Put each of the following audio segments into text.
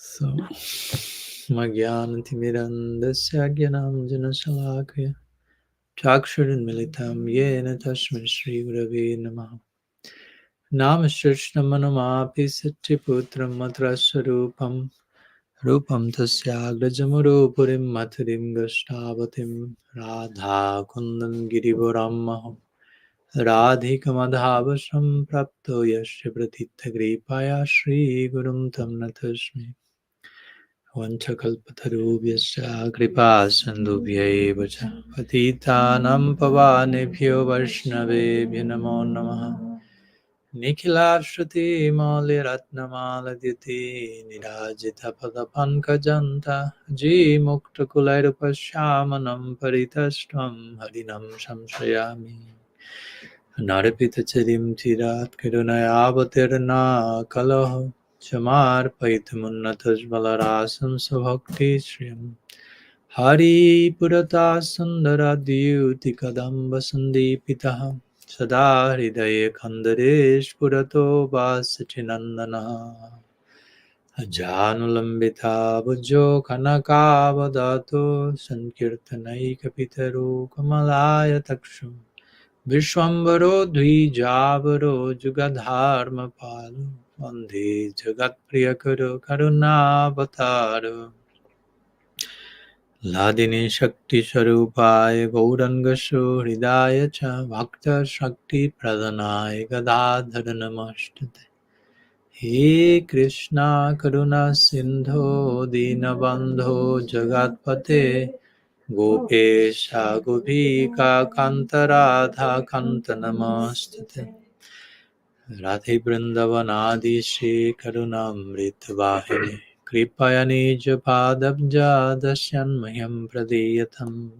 So, Magyanantimirandasya Gyanam Chakshurinmilitam Yena Tasmin Shri Gurave Namaha Namashrishnamanomapi Satyaputram Matraswarupam Rupam Tasyagrajamurupurim Mathirim Gashtabatim Radha Kundam Girivaram Radhikamadhavasam Prapto Yasya Pratitha Gripaya Shri Gurum Tam Natasmi Vanchakalpatarubhyasya kripa sandubhyaiva cha patitanam pavanebhyo vaishnavebhyo namo namaha Nikhilashruti mauliratnamaladhyate nirajita padapankajanta Mukta kulairupashyamanam paritashtam harinam samshrayami Narapita charim tirat karunayavatirna kalaho Chamarpaitam balarasam sabhakti shriyam Hari purata sundara dyuti kadamba sandipitaha Sada hridaya kandaresh purato vasachinandana Ajanulambita bhujjo kanakavadato Sankirtanaikapitaro kamalaya takshu Vishwambaro Dvijavaro Jugadharma Palu Vande Jagat Priyakaro Karunavatarao Ladini Shakti Sharupaya Gaurangasho Hridaya Cha Bhakta Shakti Pradhanaya Gadadhara Namastate He Krishna Karuna Sindho Dinabandho Jagatpate Gopesha Gopika Kanta Radha Kanta Namastate Radhe Vrindavanadi Shri Karunamrita Vahine Kripaya Nija Padabja Dasyan Mayam Pradeyatam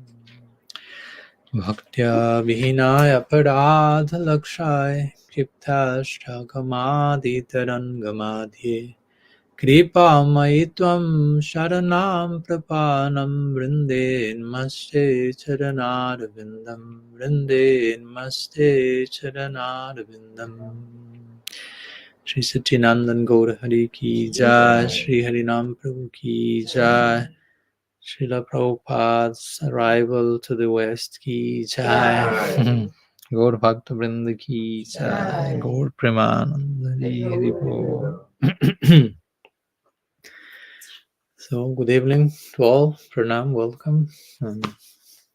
Bhaktya Vihinaya Paradha Lakshaya Kriptashtakamadi Tarangamadhye Kripa Maitvam Sharanam Prapanam Vrinde Namaste Charanarvindam Vrinde Namaste Charanarvindam Shri Satyanandan Gaur Hari Ki Jai Shri Harinam Prabhu Ki Jai Srila Prabhupada's arrival to the West Ki Jai Gaur Bhakta Vrinda Ki Jai Gaur Premananda Hari Bol. So, good evening to all. Pranam, welcome. And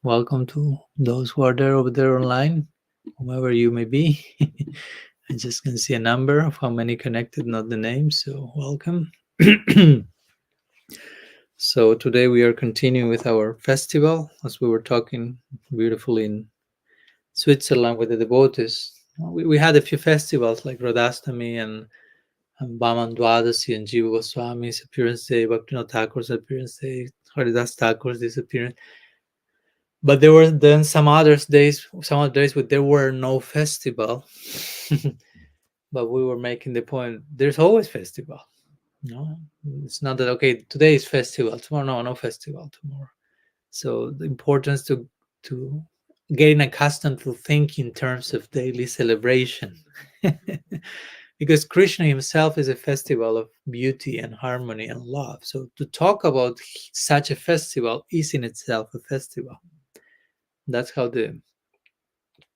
welcome to those who are there over there online, whomever you may be. I just can see a number of how many connected, not the name. So, welcome. So, today we are continuing with our festival, as we were talking beautifully in Switzerland with the devotees. We had a few festivals like Radhastami and Bhaman Dwadasi and Jiva Goswami's appearance day, Bhaktivinoda Thakur's appearance day, Haridas Thakur's disappearance. But there were then some other days where there were no festival. But we were making the point, there's always festival. No, it's not that, okay, today is festival, tomorrow, no festival tomorrow. So the importance to getting accustomed to think in terms of daily celebration. Because Krishna himself is a festival of beauty and harmony and love. So to talk about such a festival is in itself a festival. That's how the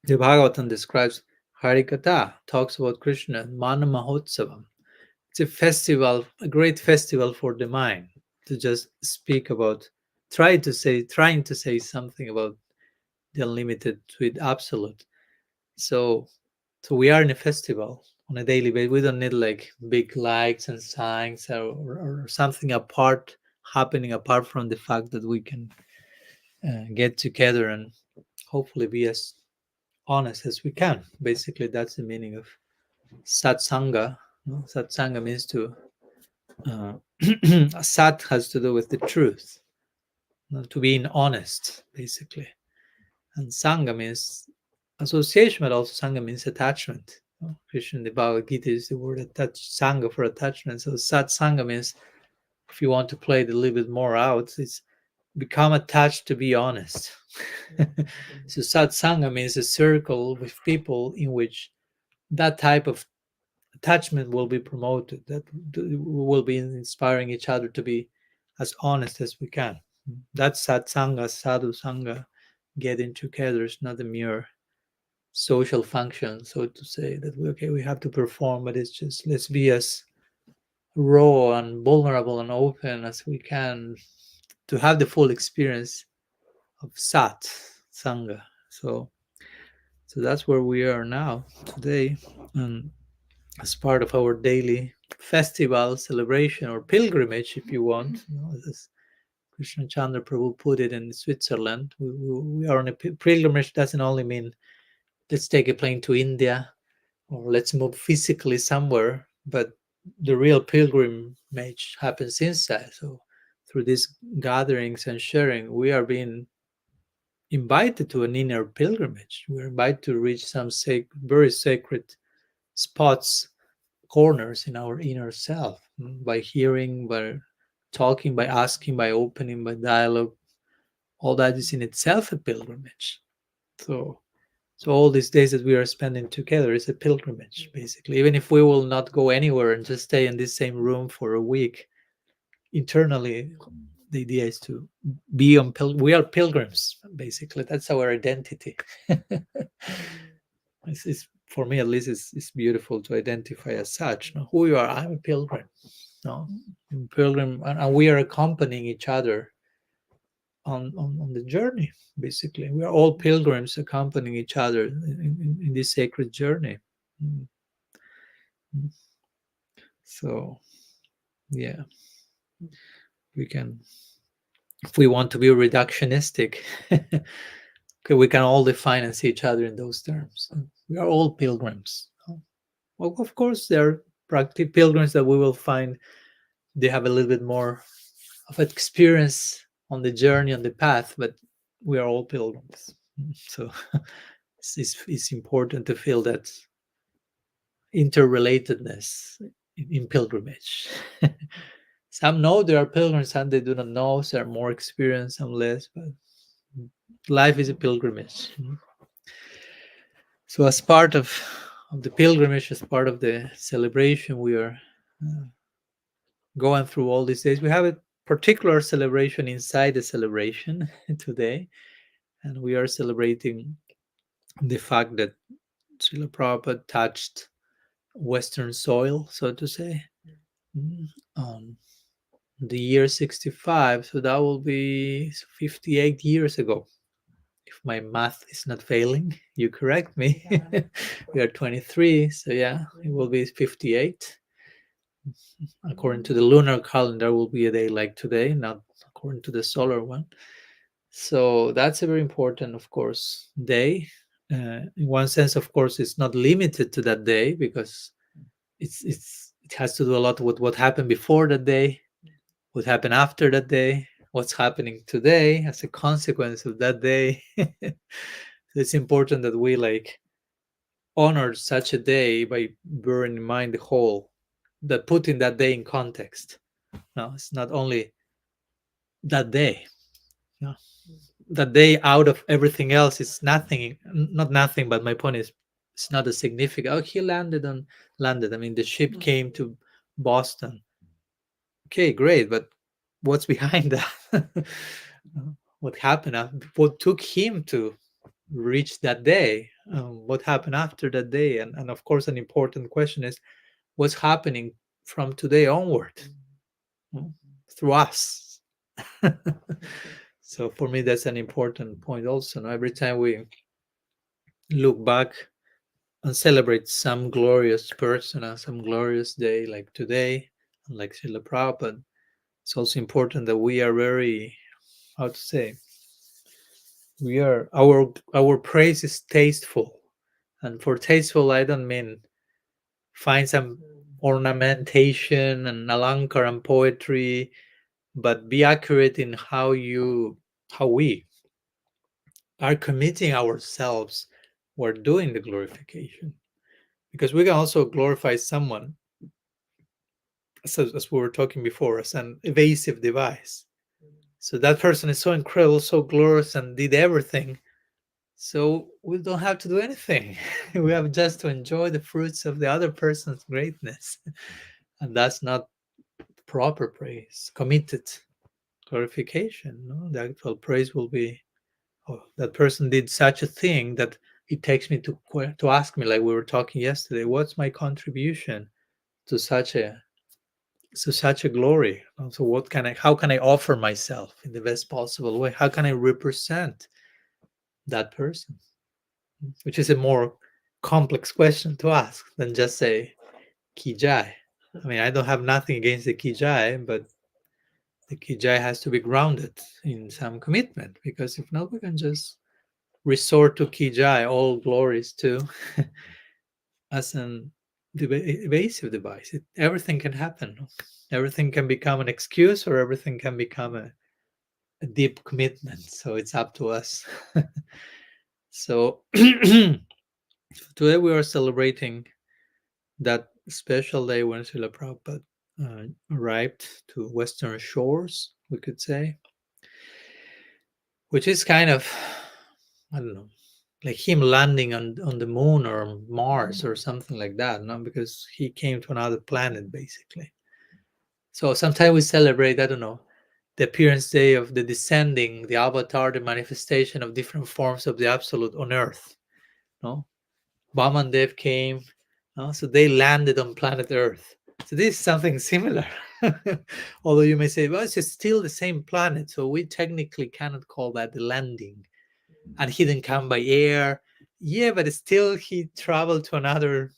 Bhagavatam describes Harikatha, talks about Krishna, Mana Mahotsavam. It's a festival, a great festival for the mind to just speak about, trying to say something about the unlimited sweet absolute. So we are in a festival on a daily basis. We don't need like big lights and signs or something apart happening apart from the fact that we can get together and hopefully be as honest as we can. Basically, that's the meaning of satsanga. Satsanga means to sat has to do with the truth, to being honest, basically. And sangha means association, but also sangha means attachment. Krishna in the Bhagavad Gita is the word sangha for attachment. So sat sangha means, if you want to play it a little bit more out, it's become attached to be honest. So sat sangha means a circle with people in which that type of attachment will be promoted, that we will be inspiring each other to be as honest as we can. That's satsanga, sadhu sangha, getting together is not a mere social function, so to say, that we have to perform, but it's just let's be as raw and vulnerable and open as we can to have the full experience of sat sangha. So that's where we are now today, and as part of our daily festival celebration or pilgrimage, if you want, as Krishna Chandra Prabhu put it in Switzerland, we are on a pilgrimage. Doesn't only mean let's take a plane to India or let's move physically somewhere, but the real pilgrimage happens inside. So through these gatherings and sharing, we are being invited to an inner pilgrimage. We're invited to reach some very sacred spots, corners in our inner self, by hearing, by talking, by asking, by opening, by dialogue. All that is in itself a pilgrimage. So so all these days that we are spending together is a pilgrimage, basically. Even if we will not go anywhere and just stay in this same room for a week, internally, the idea is to be on we are pilgrims, basically. That's our identity. For me, at least, it's beautiful to identify as such. No? Who you are, I'm a pilgrim. No, I'm a pilgrim, and we are accompanying each other on the journey. Basically, we are all pilgrims accompanying each other in this sacred journey. Mm. So yeah, we can, if we want to be reductionistic, okay, we can all define and see each other in those terms. We are all pilgrims. Well, of course, there are practical pilgrims that we will find they have a little bit more of experience on the journey, on the path, but we are all pilgrims. So it's important to feel that interrelatedness in pilgrimage. Some know there are pilgrims, some they do not know, some are more experienced, some less, but life is a pilgrimage. So as part of the pilgrimage, as part of the celebration, we are uh, going through all these days. We have a particular celebration inside the celebration today, and we are celebrating the fact that Srila Prabhupada touched Western soil, so to say, on the year 65. So that will be 58 years ago. If my math is not failing, you correct me. Yeah. We are 23, so yeah, it will be 58. According to the lunar calendar, will be a day like today, not according to the solar one. So that's a very important, of course, day. In one sense, of course, it's not limited to that day because it has to do a lot with what happened before that day, what happened after that day, what's happening today as a consequence of that day. It's important that we honor such a day by bearing in mind the whole, that putting that day in context. No, it's not only that day. No. That day out of everything else is nothing, not nothing, but my point is it's not a significant. Oh, he landed. I mean, the ship came to Boston. Okay, great, but what's behind that? What happened? What took him to reach that day? What happened after that day? And of course, an important question is what's happening from today onward, through us. So for me, that's an important point also. Now, every time we look back and celebrate some glorious person and some glorious day like today, like Srila Prabhupada, it's also important that we are very, how to say, we are, our praise is tasteful. And for tasteful, I don't mean find some ornamentation and alankar and poetry, but be accurate in how we are committing ourselves. We're doing the glorification, because we can also glorify someone, as we were talking before, as an evasive device. So that person is so incredible, so glorious, and did everything. So we don't have to do anything. We have just to enjoy the fruits of the other person's greatness. And that's not proper praise, committed glorification. No? The actual praise will be, oh, that person did such a thing that it takes me to ask me, like we were talking yesterday, what's my contribution to such a glory? So what can I, how can I offer myself in the best possible way? How can I represent that person? Which is a more complex question to ask than just say kijai. I mean, I don't have nothing against the kijai, but the kijai has to be grounded in some commitment, because if not, we can just resort to kijai, all glories to, as an evasive device. Everything can happen. Everything can become an excuse, or everything can become a deep commitment. So it's up to us. So today we are celebrating that special day when Srila Prabhupada arrived to Western shores, we could say, which is kind of, I don't know, like him landing on the moon or Mars or something like that, no? Because he came to another planet, basically. So sometimes we celebrate, I don't know, the appearance day of the descending, the avatar, the manifestation of different forms of the absolute on Earth. No, Bam Dev came, no? So they landed on planet Earth. So this is something similar. Although you may say, well, it's still the same planet, so we technically cannot call that the landing. And he didn't come by air. Yeah, but still he traveled to another,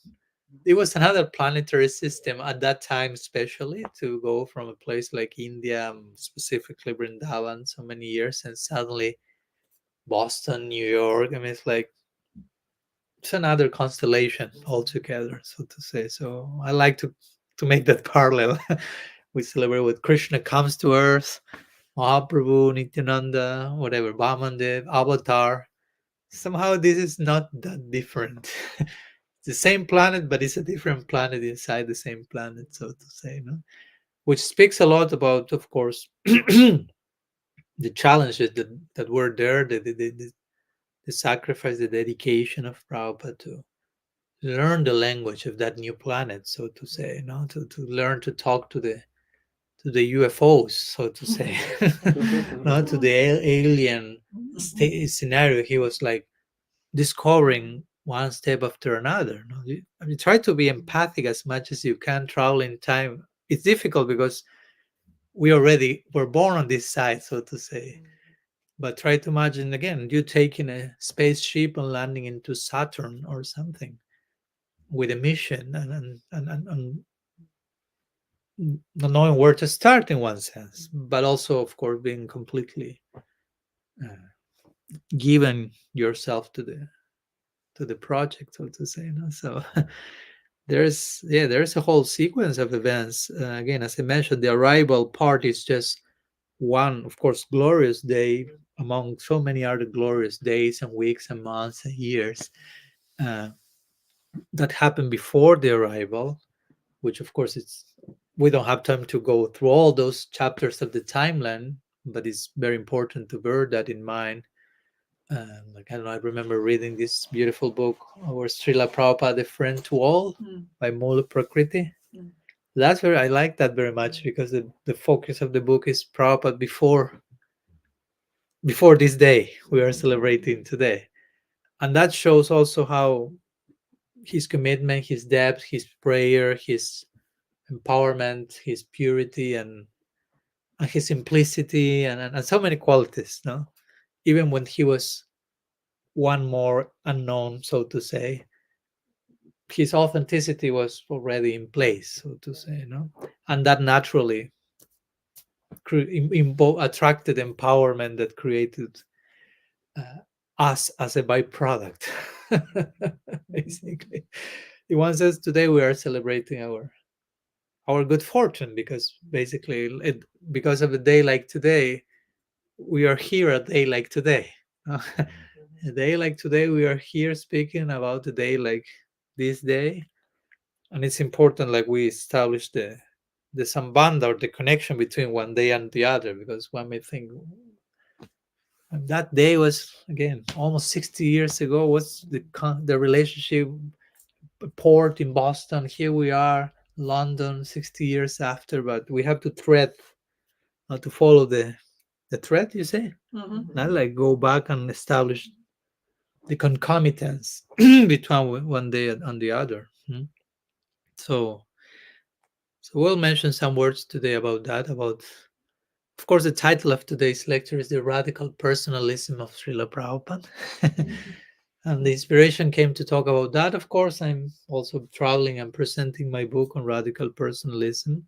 it was another planetary system at that time, especially to go from a place like India, specifically Vrindavan, so many years, and suddenly Boston, New York. I mean, it's like it's another constellation altogether, so to say. So I like to make that parallel. We celebrate with Krishna comes to Earth, Mahaprabhu, Nityananda, whatever, Vamandev, Avatar. Somehow this is not that different. It's the same planet, but it's a different planet inside the same planet, so to say. No? Which speaks a lot about, of course, the challenges that were there, the sacrifice, the dedication of Prabhupada to learn the language of that new planet, so to say, no? To learn to talk to the UFOs, so to say, not to the alien scenario. He was like discovering one step after another. No? I mean, try to be empathic as much as you can. Travel in time. It's difficult because we already were born on this side, so to say. But try to imagine again you taking a spaceship and landing into Saturn or something with a mission, and not knowing where to start in one sense, but also, of course, being completely uh, given yourself to the project, so to say. No? So there's a whole sequence of events. Again, as I mentioned, the arrival part is just one, of course, glorious day among so many other glorious days and weeks and months and years uh, that happened before the arrival, which of course it's we don't have time to go through all those chapters of the timeline, but it's very important to bear that in mind. Like I don't know, I remember reading this beautiful book, our Srila Prabhupada, The Friend to All, by Mula Prakriti. That's where I like that very much, because the focus of the book is Prabhupada before this day we are celebrating today. And that shows also how his commitment, his depth, his prayer, his empowerment, his purity, and his simplicity, and so many qualities. No, even when he was one more unknown, so to say, his authenticity was already in place, so to say. No, and that naturally attracted empowerment that created uh, us as a byproduct. Basically, in one sense, today we are celebrating our good fortune, because basically because of a day like today we are here a day like today. A day like today we are here speaking about a day like this day. And it's important, like we establish the sambandha, or the connection between one day and the other, because one may think And that day was, again, almost 60 years ago. What's the relationship? Port in Boston, here we are, London, 60 years after, but we have to tread, to follow the thread, you say? Not like go back and establish the concomitance between one day and the other. So, so we'll mention some words today about that. About, of course, the title of today's lecture is The Radical Personalism of Srila Prabhupada. And the inspiration came to talk about that. Of course, I'm also traveling and presenting my book on radical personalism.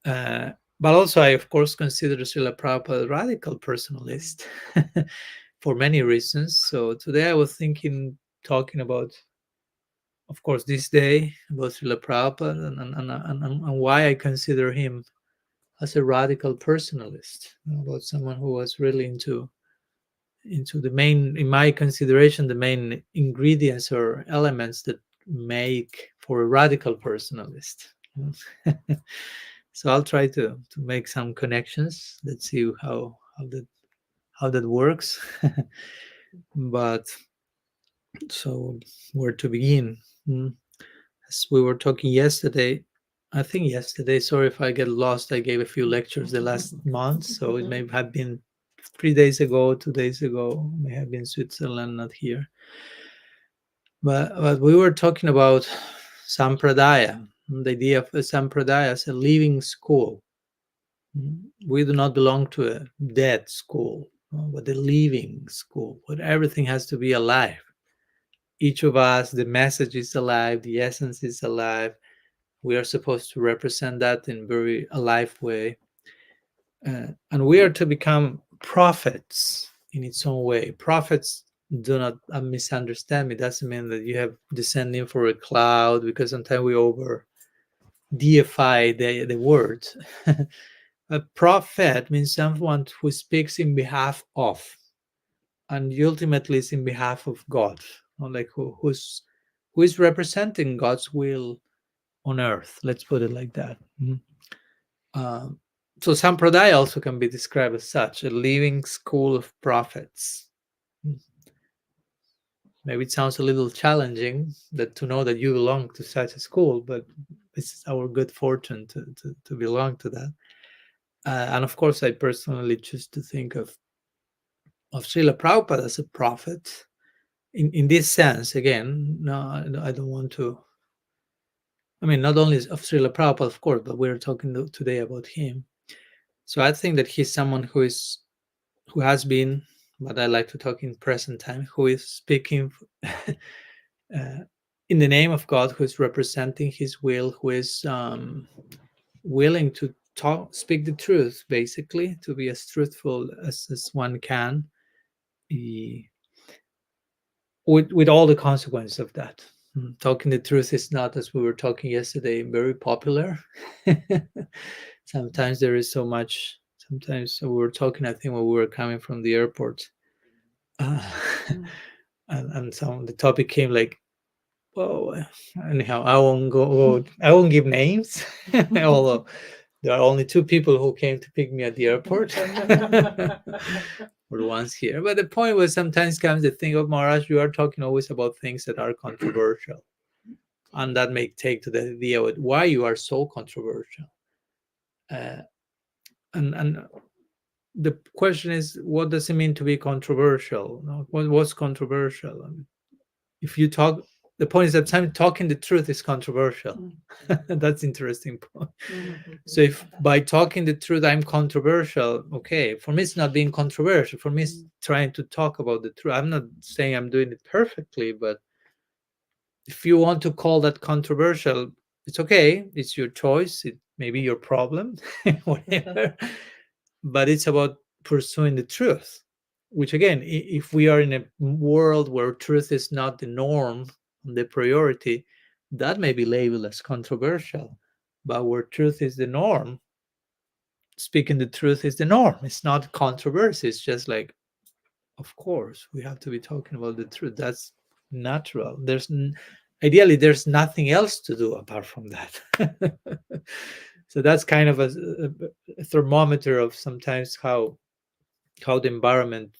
But also, I, of course, consider Srila Prabhupada a radical personalist for many reasons. So today I was thinking, talking about, of course, this day, about Srila Prabhupada and why I consider him as a radical personalist, about someone who was really into the main, in my consideration, the main ingredients or elements that make for a radical personalist. So I'll try to make some connections. Let's see how that works. But so where to begin? As we were talking yesterday, I think yesterday, sorry if I get lost, I gave a few lectures the last month, so it may have been 3 days ago, 2 days ago, may have been Switzerland, not here. But we were talking about Sampradaya, the idea of a Sampradaya as a living school. We do not belong to a dead school, but a living school, where everything has to be alive. Each of us, the message is alive, the essence is alive. We are supposed to represent that in a very alive way. And we are to become prophets in its own way. Prophets, do not misunderstand me, doesn't mean that you have descending for a cloud, because sometimes we over deify the word. A prophet means someone who speaks in behalf of, and ultimately is in behalf of God, like who is representing God's will on earth. Let's put it like that. So Sampradaya also can be described as such, a living school of prophets. Maybe it sounds a little challenging that to know that you belong to such a school, but it's our good fortune to belong to that. And of course, I personally choose to think of Srila Prabhupada as a prophet in this sense. Again, no, I don't want to. I mean, not only of Srila Prabhupada, of course, but we're talking today about him. So I think that he's someone who has been, but I like to talk in present time, who is speaking in the name of God, who is representing his will, who is willing to speak the truth, basically, to be as truthful as one can, with all the consequences of that. Talking the truth is not, as we were talking yesterday, very popular. Sometimes there is so much. Sometimes we were talking, I think, when we were coming from the airport, and the topic came like, well, anyhow, I won't give names, although there are only 2 people who came to pick me at the airport. Or once here. But the point was, sometimes comes the thing of, Maharaj, you are talking always about things that are controversial. And that may take to the idea of why you are so controversial. And the question is, what does it mean to be controversial? What's controversial? I mean, if you talk, the point is that talking the truth is controversial. That's interesting point. So if by talking the truth I'm controversial, okay, for me it's not being controversial. For me it's trying to talk about the truth. I'm not saying I'm doing it perfectly, but if you want to call that controversial, it's okay. It's your choice. It may be your problem, whatever. But it's about pursuing the truth, which again, if we are in a world where truth is not the norm, the priority, that may be labeled as controversial. But where truth is the norm, speaking the truth is the norm. It's not controversy. It's just like, of course, we have to be talking about the truth. That's natural. Ideally, there's nothing else to do apart from that. So that's kind of a thermometer of sometimes how the environment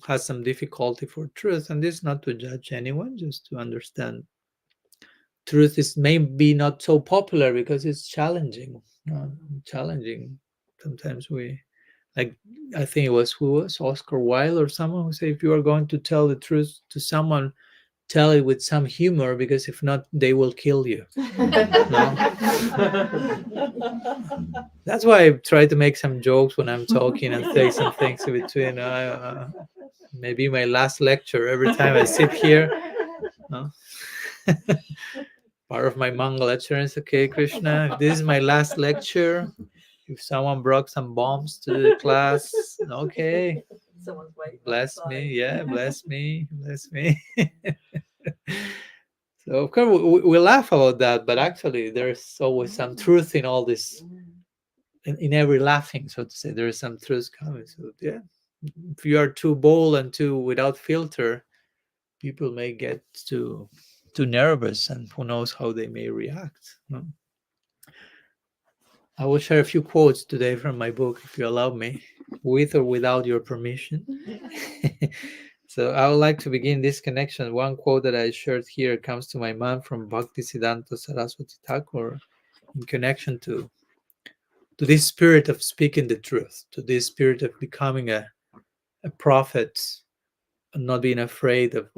has some difficulty for truth, and this is not to judge anyone, just to understand truth is maybe not so popular because it's challenging. Challenging. Sometimes we, like, I think it was, who was Oscar Wilde or someone who said, if you are going to tell the truth to someone, tell it with some humor, because if not, they will kill you. No? That's why I try to make some jokes when I'm talking and say some things in between. Maybe my last lecture every time I sit here. No? Part of my Manga lecture is, okay, Krishna, if this is my last lecture, if someone brought some bombs to the class, okay, bless me, yeah, bless me, bless me. So of course we laugh about that, but actually there's always some truth in all this, in every laughing, so to say. There is some truth coming. So yeah, if you are too bold and too without filter, people may get too nervous, and who knows how they may react. No? I will share a few quotes today from my book, if you allow me, with or without your permission. So I would like to begin this connection. One quote that I shared here comes to my mind from Bhaktisiddhanta Saraswati Thakur, in connection to this spirit of speaking the truth, to this spirit of becoming a prophet, and not being afraid of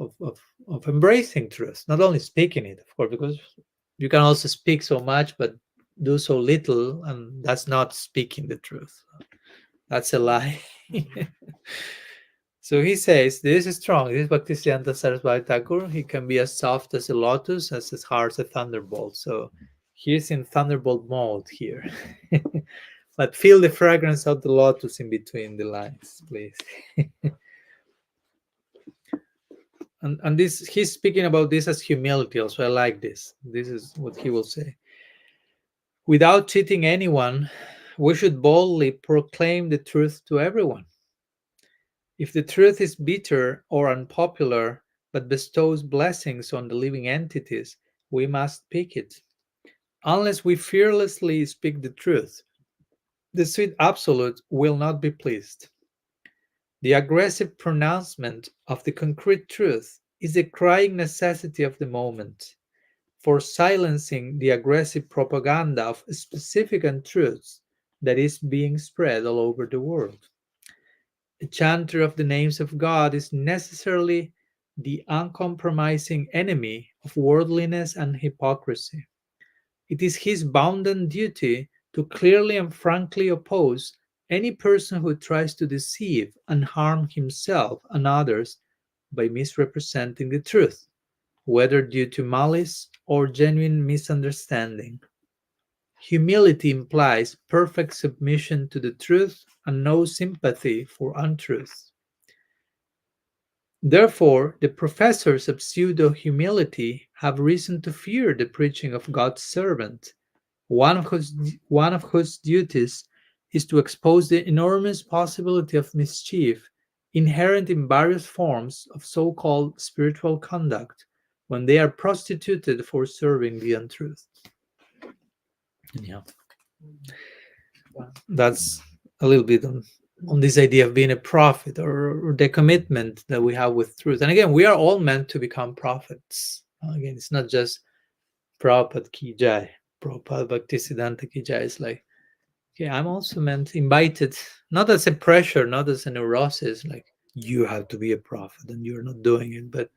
embracing truth, not only speaking it, of course, because you can also speak so much, but do so little, and that's not speaking the truth. That's a lie. So he says, this is strong. This is Bhaktisiddhanta Saraswati Thakur. He can be as soft as a lotus, as hard as a thunderbolt. So he's in thunderbolt mode here. But feel the fragrance of the lotus in between the lines, please. And this, he's speaking about this as humility also. I like this. This is what he will say. Without cheating anyone, we should boldly proclaim the truth to everyone. If the truth is bitter or unpopular, but bestows blessings on the living entities, we must speak it. Unless we fearlessly speak the truth, the sweet Absolute will not be pleased. The aggressive pronouncement of the concrete truth is the crying necessity of the moment for silencing the aggressive propaganda of specific untruths that is being spread all over the world. A chanter of the names of God is necessarily the uncompromising enemy of worldliness and hypocrisy. It is his bounden duty to clearly and frankly oppose any person who tries to deceive and harm himself and others by misrepresenting the truth, whether due to malice or genuine misunderstanding. Humility implies perfect submission to the truth and no sympathy for untruth. Therefore, the professors of pseudo-humility have reason to fear the preaching of God's servant, one of whose duties is to expose the enormous possibility of mischief inherent in various forms of so-called spiritual conduct when they are prostituted for serving the untruth. Yeah, that's a little bit on this idea of being a prophet, or the commitment that we have with truth. And again, we are all meant to become prophets. Again, it's not just Prabhupada Ki Jai, Prabhupada Bhaktisiddhanta Ki Jai. It's like, okay, I'm also invited, not as a pressure, not as a neurosis, like you have to be a prophet and you're not doing it, but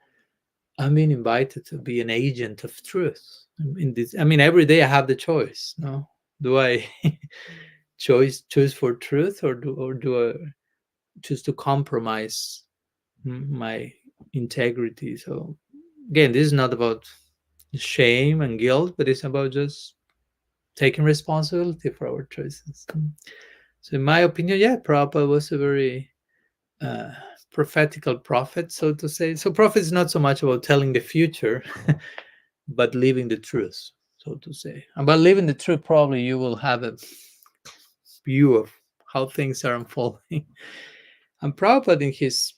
I'm being invited to be an agent of truth. In this, I mean, every day I have the choice. No, do I choose for truth, or do I choose to compromise my integrity? So again, this is not about shame and guilt, but it's about just taking responsibility for our choices. So in my opinion, yeah, Prabhupada was a very prophetical prophet, so to say. So prophet is not so much about telling the future, but living the truth, so to say. And by living the truth, probably you will have a view of how things are unfolding. And Prabhupada, in his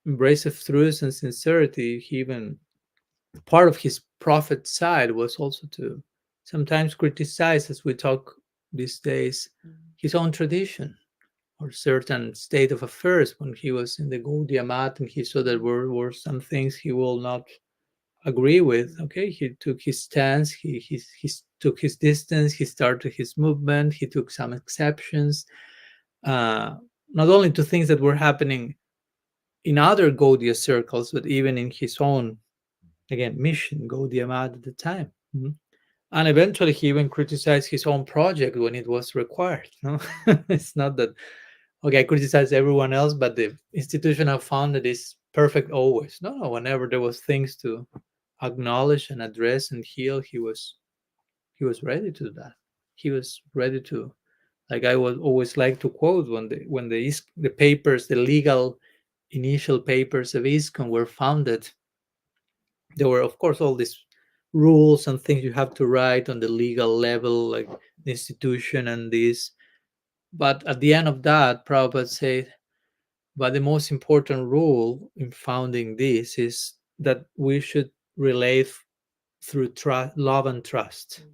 embrace of truth and sincerity, he even, part of his prophet side was also to sometimes criticize, as we talk these days, his own tradition. or certain state of affairs when he was in the Gaudiya Math and he saw that were some things he will not agree with. Okay, he took his stance, he took his distance, he started his movement, he took some exceptions, uh, not only to things that were happening in other Gaudiya circles, but even in his own, again, mission, Gaudiya Math at the time. And eventually he even criticized his own project when it was required. No? It's not that, okay, I criticize everyone else, but the institution I founded is perfect always. No, no, whenever there was things to acknowledge and address and heal, he was ready to do that. He was ready to, like I would always like to quote when the papers, the legal initial papers of ISKCON were founded, there were of course all these rules and things you have to write on the legal level, like the institution and this. But at the end of that, Prabhupada said, but the most important rule in founding this is that we should relate through love and trust.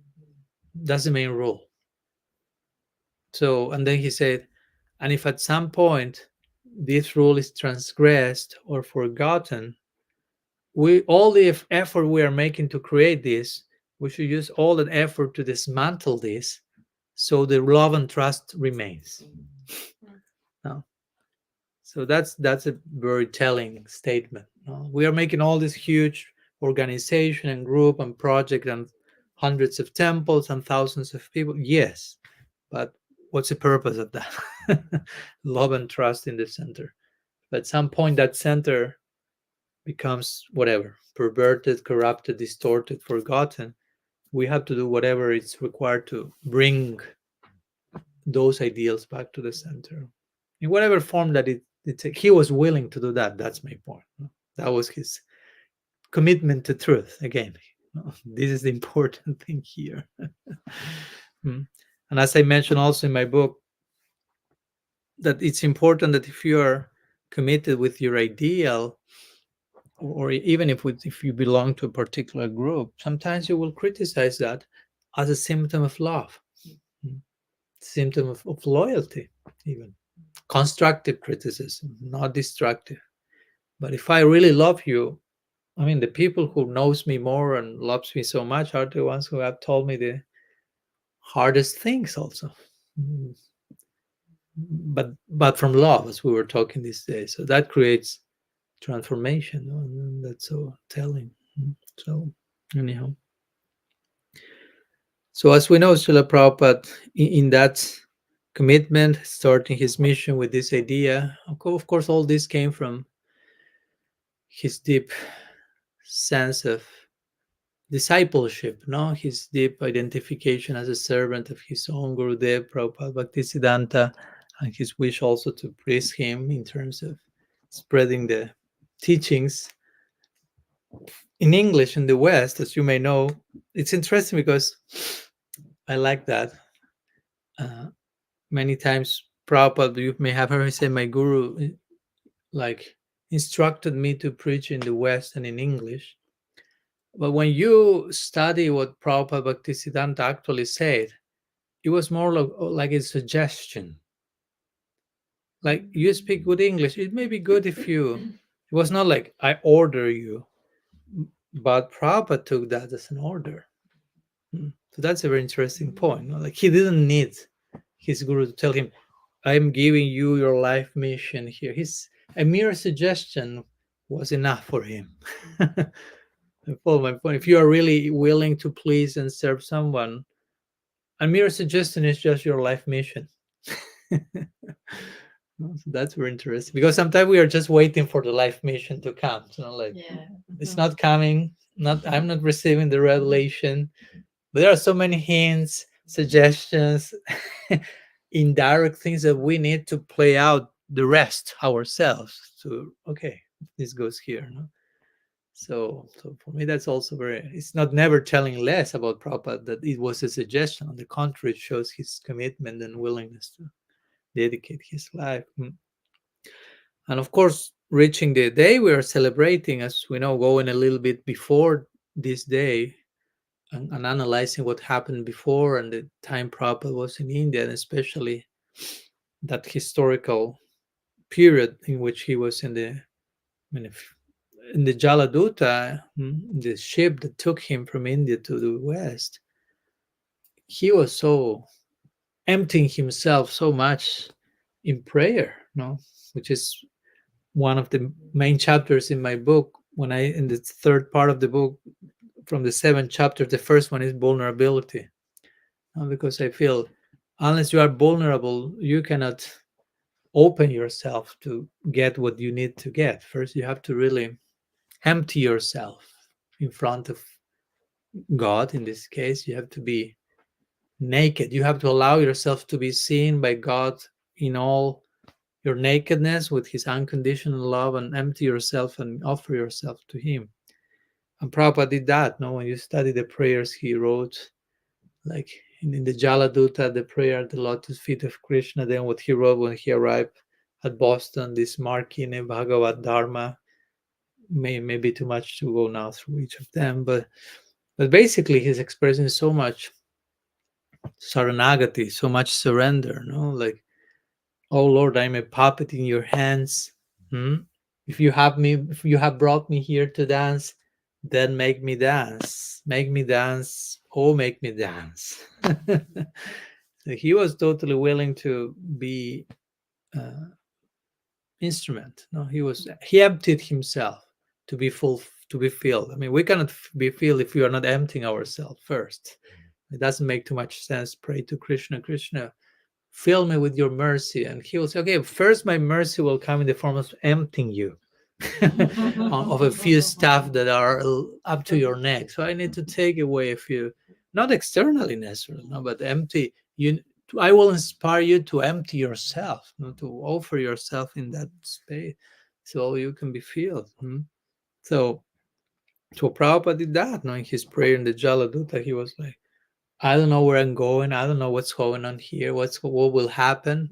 That's the main rule. So, and then he said, and if at some point this rule is transgressed or forgotten, we all the effort we are making to create this, we should use all that effort to dismantle this, so the love and trust remains. No. So that's a very telling statement. No? We are making all this huge organization and group and project and hundreds of temples and thousands of people. Yes, but what's the purpose of that? Love and trust in the center. But at some point, that center becomes whatever, perverted, corrupted, distorted, forgotten. We have to do whatever it's required to bring those ideals back to the center in whatever form that he was willing to do that. That's my point. That was his commitment to truth. Again, this is the important thing here. And as I mentioned also in my book, that it's important that if you are committed with your ideal, or even if you belong to a particular group, sometimes you will criticize that as a symptom of love, symptom of loyalty, even constructive criticism, not destructive. But if I really love you, I mean, the people who knows me more and loves me so much are the ones who have told me the hardest things also. But from love, as we were talking these days. So that creates transformation, and that's so telling. So anyhow, so as we know, Srila Prabhupada, in that commitment, starting his mission with this idea, of course, all this came from his deep sense of discipleship, no? His deep identification as a servant of his own Gurudev, Prabhupada Bhaktisiddhanta, and his wish also to praise him in terms of spreading the teachings in English in the West. As you may know, it's interesting because I like that. Many times, Prabhupada, you may have heard me say, my guru like instructed me to preach in the West and in English. But when you study what Prabhupada Bhaktisiddhanta actually said, it was more like a suggestion. Like, you speak good English, it may be good if you. It was not like I order you, but Prabhupada took that as an order. So that's a very interesting point. Like, he didn't need his guru to tell him, I'm giving you your life mission here. A mere suggestion was enough for him. I follow my point. If you are really willing to please and serve someone, a mere suggestion is just your life mission. So that's very interesting, because sometimes we are just waiting for the life mission to come. Like, it's not coming. I'm not receiving the revelation. But there are so many hints, suggestions, indirect things that we need to play out the rest ourselves. To okay, this goes here. No? So for me, that's also it's not never telling less about Prabhupada that it was a suggestion. On the contrary, it shows his commitment and willingness to dedicate his life. And of course, reaching the day we are celebrating, as we know, going a little bit before this day and analyzing what happened before and the time Prabhupada was in India, and especially that historical period in which he was in the, I mean, in the Jaladuta, the ship that took him from India to the West, he was so emptying himself so much in prayer, no, which is one of the main chapters in my book. When I, in the third part of the book, from the 7 chapters, the first one is vulnerability, because I feel unless you are vulnerable, you cannot open yourself to get what you need to get. First, you have to really empty yourself in front of God. In this case, you have to be naked. You have to allow yourself to be seen by God in all your nakedness with his unconditional love, and empty yourself and offer yourself to him. And Prabhupada did that. No, when you study the prayers he wrote, like in the Jaladuta, the prayer at the lotus feet of Krishna, then what he wrote when he arrived at Boston, this Markine Bhagavad Dharma, may be too much to go now through each of them, but basically he's expressing so much saranagati, so much surrender, no, like, oh Lord, I'm a puppet in your hands. If you have brought me here to dance, then make me dance. Make me dance. Oh, make me dance. So he was totally willing to be instrument. No, he emptied himself to be full, to be filled. I mean, we cannot be filled if we are not emptying ourselves first. It doesn't make too much sense. Pray to Krishna, Krishna, fill me with your mercy. And he will say, okay, first my mercy will come in the form of emptying you of a few stuff that are up to your neck. So I need to take away a few, not externally necessarily, no, but empty you. I will inspire you to empty yourself, to offer yourself in that space, so you can be filled. So Prabhupada did that. In his prayer in the Jaladuta, he was like, I don't know where I'm going. I don't know what's going on here. What will happen?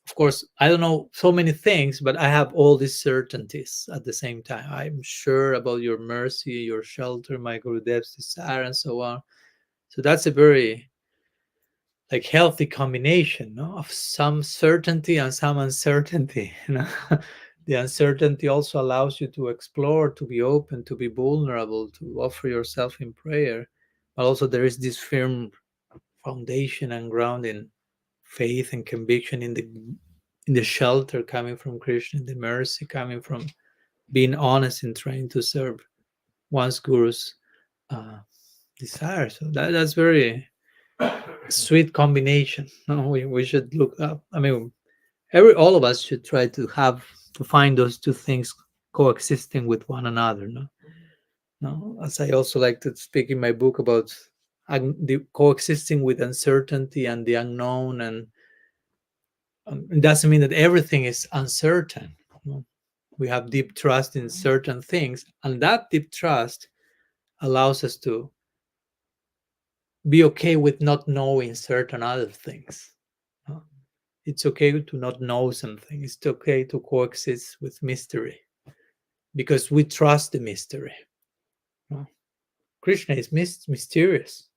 Of course, I don't know so many things, but I have all these certainties at the same time. I'm sure about your mercy, your shelter, my Gurudev's desire, and so on. So that's a very like healthy combination, no? Of some certainty and some uncertainty. The uncertainty also allows you to explore, to be open, to be vulnerable, to offer yourself in prayer. But also there is this firm foundation and ground in faith and conviction in the shelter coming from Krishna, the mercy coming from being honest in trying to serve one's guru's desire. So that's very sweet combination. No, we should look up. I mean, all of us should try to find those two things coexisting with one another. No, as I also like to speak in my book about the coexisting with uncertainty and the unknown, and it doesn't mean that everything is uncertain. We have deep trust in certain things, and that deep trust allows us to be okay with not knowing certain other things. It's okay to not know something. It's okay to coexist with mystery because we trust the mystery. Krishna is mysterious,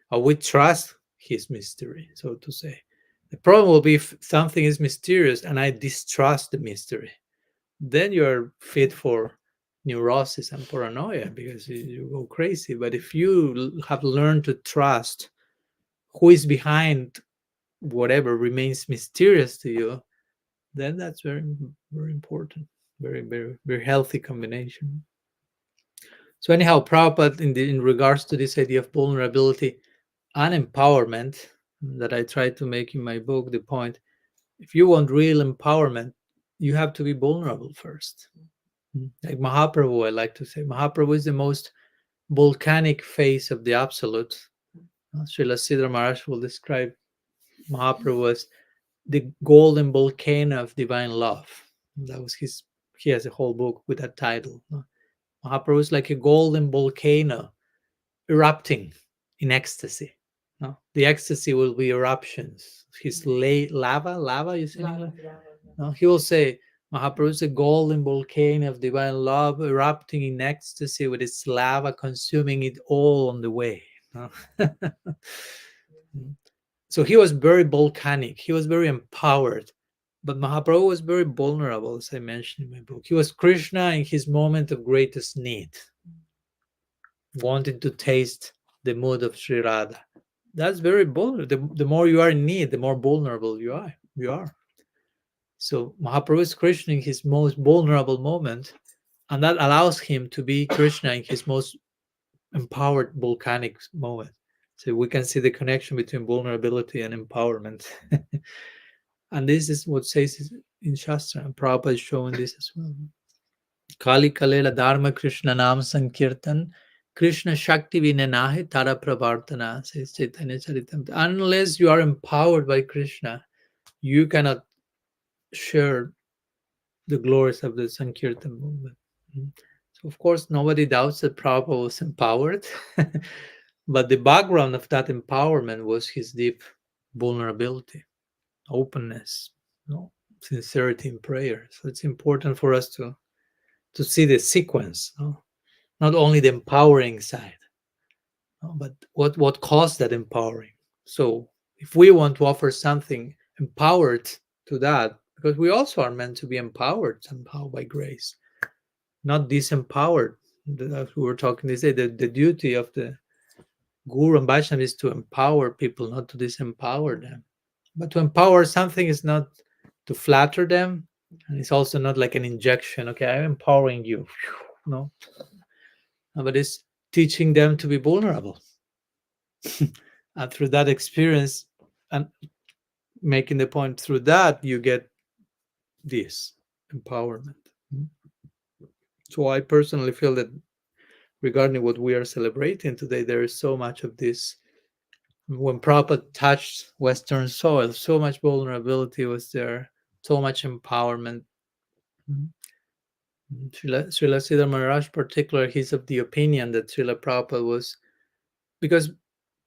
or we trust his mystery, so to say. The problem will be if something is mysterious and I distrust the mystery, then you're fit for neurosis and paranoia because you go crazy. But if you have learned to trust who is behind whatever remains mysterious to you, then that's very, very important. Very, very, very healthy combination. So anyhow, Prabhupada, in regards to this idea of vulnerability and empowerment that I try to make in my book, the point, if you want real empowerment, you have to be vulnerable first. Like Mahaprabhu, I like to say, Mahaprabhu is the most volcanic face of the Absolute. Srila Siddhar Maharaj will describe Mahaprabhu as the golden volcano of divine love. That was he has a whole book with that title. Mahaprabhu is like a golden volcano erupting in ecstasy. The ecstasy will be eruptions. His lava, you see? He will say, Mahaprabhu is a golden volcano of divine love erupting in ecstasy with its lava consuming it all on the way. So he was very volcanic, he was very empowered. But Mahaprabhu was very vulnerable, as I mentioned in my book. He was Krishna in his moment of greatest need, wanting to taste the mood of Sri Radha. That's very vulnerable. The more you are in need, the more vulnerable you are. So Mahaprabhu is Krishna in his most vulnerable moment, and that allows him to be Krishna in his most empowered volcanic moment. So we can see the connection between vulnerability and empowerment. And this is what says in Shastra, and Prabhupada is showing this as well. Kali Kalela Dharma Krishna Nam Sankirtan Krishna Shakti Vinanahe Tara Pravartana, says Chaitanya Charitamrita. Unless you are empowered by Krishna, you cannot share the glories of the Sankirtan movement. So, of course, nobody doubts that Prabhupada was empowered, but the background of that empowerment was his deep vulnerability, openness, sincerity in prayer. So it's important for us to see the sequence, not only the empowering side, but what caused that empowering. So if we want to offer something empowered to that, because we also are meant to be empowered somehow by grace, not disempowered. As we were talking this day, the duty of the Guru and Vaishnava is to empower people, not to disempower them. But to empower something is not to flatter them, and it's also not like an injection. Okay, I'm empowering you. No, but it's teaching them to be vulnerable. And through that experience, and making the point, through that you get this empowerment. So I personally feel that regarding what we are celebrating today, there is so much of this. When Prabhupada touched Western soil, so much vulnerability was there, so much empowerment. Srila Siddhar Maharaj, particularly, he's of the opinion that Srila Prabhupada was, because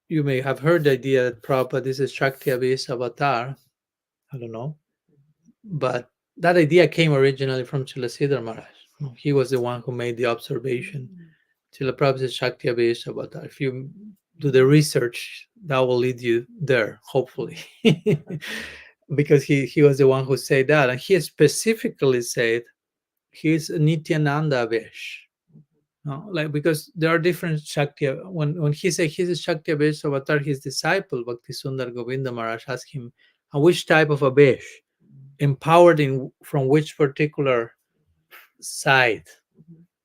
you may have heard the idea that Prabhupada is a Shakti Abhis avatar. I don't know. But that idea came originally from Srila Siddhar Maharaj. He was the one who made the observation. Srila Prabhupada is Shakti Abhis avatar. If you do the research, that will lead you there, hopefully. Because he was the one who said that. And he specifically said he's Nityananda Avesh. No, like, because there are different Shakti. When he said he's a Shakti Avesh avatar, his disciple Bhakti Sundar Govinda Maharaj asked him, which type of Avesh? Empowered in from which particular side,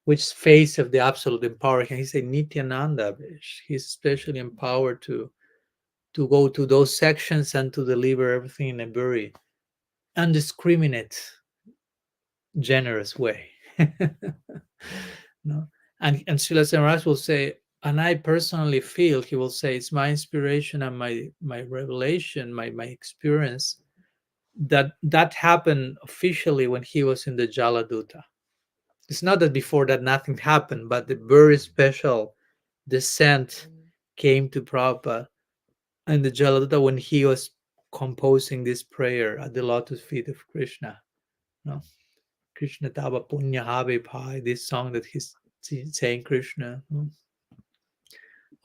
which phase of the absolute empowerment? He said Nityananda Avesh. He's especially empowered to go to those sections and to deliver everything in a very undiscriminate, generous way. No? And Srila Samaraj will say, and I personally feel, he will say, it's my inspiration and my revelation, my experience, that happened officially when he was in the Jaladuta. It's not that before that nothing happened, but the very special descent came to Prabhupada in the Jaladuta when he was composing this prayer at the lotus feet of Krishna. No? Krishna Tava Punya Have Pai, this song that he's saying, Krishna.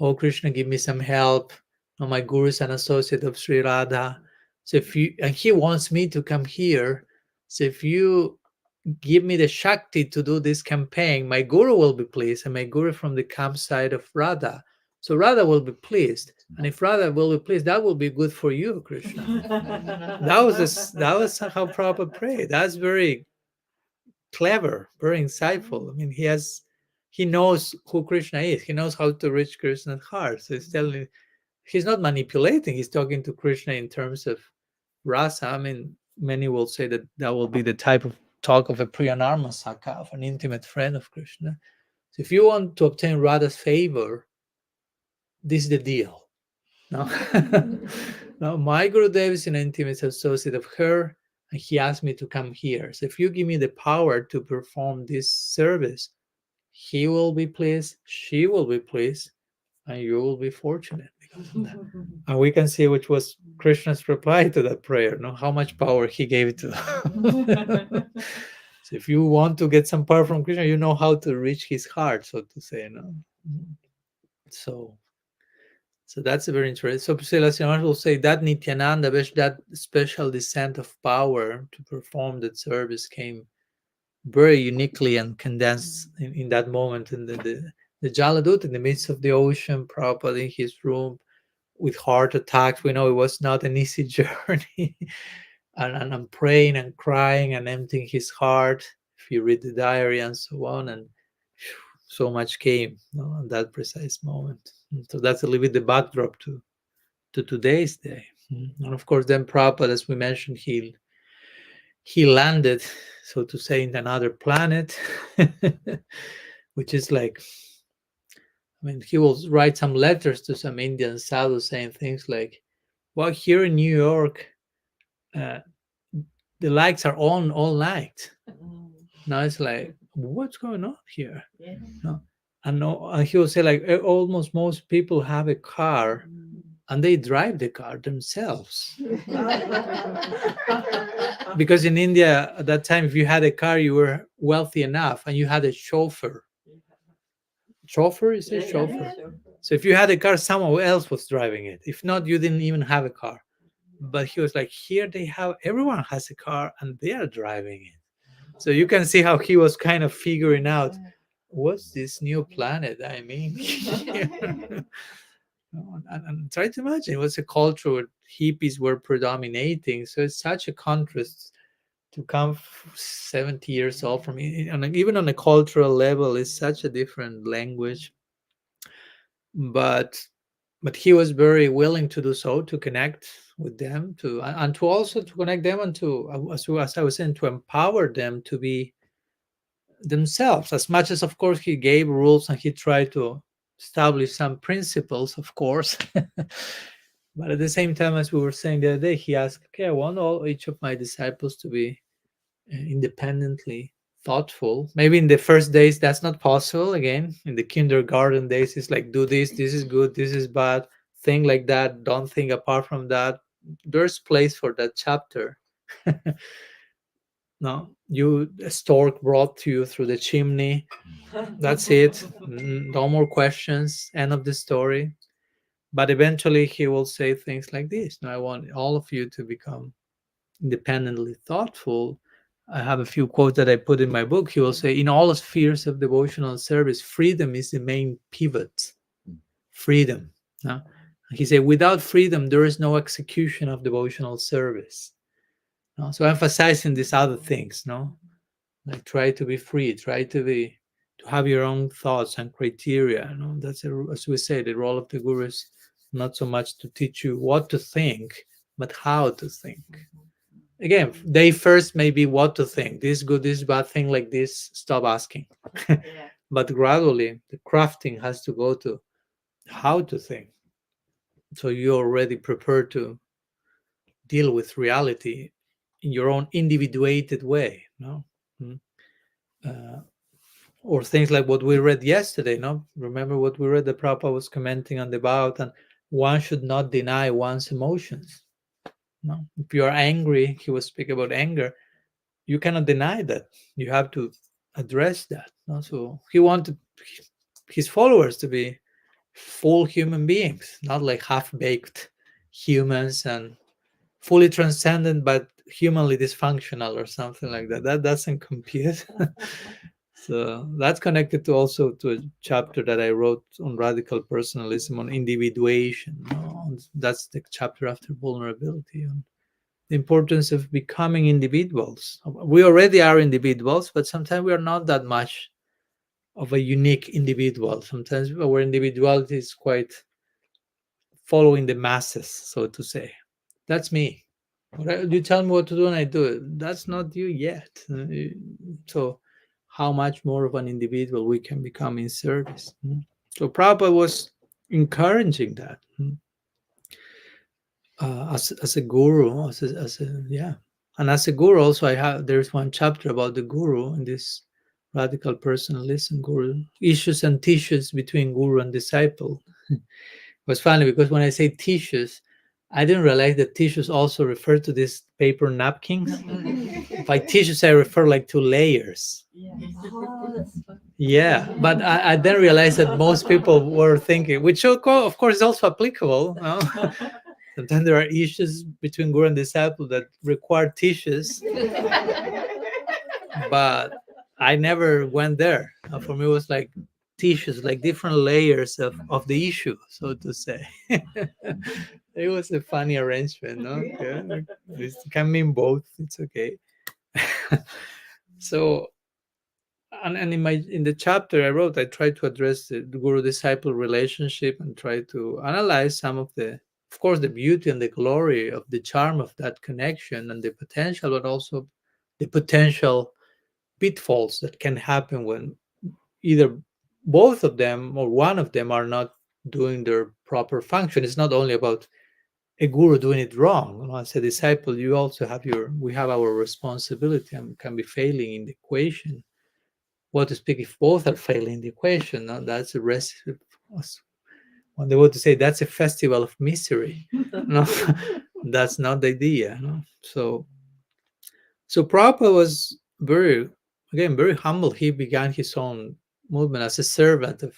Oh, Krishna, give me some help. Oh, my guru is an associate of Sri Radha. So and he wants me to come here. So if you give me the Shakti to do this campaign, my guru will be pleased, and my guru from the campsite of Radha. So Radha will be pleased. And if Radha will be pleased, that will be good for you, Krishna. that was how Prabhupada prayed. That's very clever, very insightful. I mean, he knows who Krishna is. He knows how to reach Krishna's heart. So he's not manipulating. He's talking to Krishna in terms of rasa. I mean, many will say that will be the type of talk of a Priyanarma Saka, of an intimate friend of Krishna. So if you want to obtain Radha's favor, this is the deal. No, no, my Gurudev is an intimate associate of her, and he asked me to come here. So if you give me the power to perform this service, he will be pleased, she will be pleased, and you will be fortunate because of that. And we can see which was Krishna's reply to that prayer, no, how much power he gave it to them. So if you want to get some power from Krishna, you know how to reach his heart, so to say. No? So So that's a very interesting. So Srila will say that Nityananda, that special descent of power to perform that service came very uniquely and condensed in that moment in the Jaladut in the midst of the ocean, Prabhupada in his room with heart attacks. We know it was not an easy journey. and I'm praying and crying and emptying his heart. If you read the diary and so on, and so much came, at that precise moment. So that's a little bit the backdrop to today's day. And of course, then Prabhupada, as we mentioned, he landed, so to say, in another planet, which is like, I mean, he will write some letters to some Indian sadhus saying things like, well, here in New York, uh, the lights are on all night. Now it's like, what's going on here? Yeah. No. And he will say, like, almost most people have a car and they drive the car themselves. Because in India at that time, if you had a car, you were wealthy enough and you had a chauffeur. Chauffeur, is it chauffeur? Yeah. So if you had a car, someone else was driving it. If not, you didn't even have a car. But he was like, here they have, everyone has a car and they are driving it. So you can see how he was kind of figuring out, what's this new planet? I mean, and try to imagine, it was a culture where hippies were predominating. So it's such a contrast to come 70 years old from, and even on a cultural level, it's such a different language. But he was very willing to do so, to connect with them, and to also to connect them, and to, as I was saying, to empower them to be themselves, as much as, of course, he gave rules and he tried to establish some principles, of course. But at the same time, as we were saying the other day, he asked, okay, I want each of my disciples to be independently thoughtful. Maybe in the first days that's not possible. Again, in the kindergarten days, it's like, do this is good, this is bad, think like that, don't think apart from that. There's place for that chapter. No, a stork brought to you through the chimney, that's it. No more questions, end of the story. But eventually he will say things like this: no, I want all of you to become independently thoughtful. I have a few quotes that I put in my book. He will say, in all spheres of devotional service, freedom is the main pivot. Freedom. No? He said, without freedom, there is no execution of devotional service. No? So emphasizing these other things, no? Like, try to be free, try to have your own thoughts and criteria. No? That's, as we say, the role of the guru is not so much to teach you what to think, but how to think. Again, they first maybe what to think, this good, this bad, thing like this, stop asking. Yeah. But gradually the crafting has to go to how to think, so you're already prepared to deal with reality in your own individuated way, no? Or things like what we read yesterday, no? Remember what we read, the Prabhupada was commenting on the about, and one should not deny one's emotions. No, if you are angry, he was speaking about anger, you cannot deny that. You have to address that. No? So he wanted his followers to be full human beings, not like half-baked humans and fully transcendent but humanly dysfunctional or something like that. That doesn't compute. So that's connected to also to a chapter that I wrote on radical personalism, on individuation. No? That's the chapter after vulnerability, on the importance of becoming individuals. We already are individuals, but sometimes we are not that much of a unique individual. Sometimes our individuality is quite following the masses, so to say. That's me. You tell me what to do and I do it. That's not you yet. So how much more of an individual we can become in service. So Prabhupada was encouraging that. As a guru, yeah, and as a guru also, there's one chapter about the guru in this radical personalism, guru issues and tissues between guru and disciple. It was funny because when I say tissues, I didn't realize that tissues also refer to these paper napkins. By tissues, I refer like to layers. Yeah. Oh, that's funny. Yeah, but I then realized that most people were thinking, which of course is also applicable. No? Sometimes there are issues between guru and disciple that require tissues, but I never went there. For me, it was like tissues, like different layers of the issue, so to say. It was a funny arrangement, no? Yeah, it can mean both. It's okay. So, and in the chapter I wrote, I tried to address the guru disciple relationship and try to analyze some of the, of course, the beauty and the glory of the charm of that connection and the potential, but also the potential pitfalls that can happen when either both of them or one of them are not doing their proper function. It's not only about a guru doing it wrong. As a disciple, you also have we have our responsibility and can be failing in the equation. What to speak if both are failing the equation? No? That's a recipe. When they want to say that's a festival of misery, no, that's not the idea. No? So Prabhupada was very humble. He began his own movement as a servant of,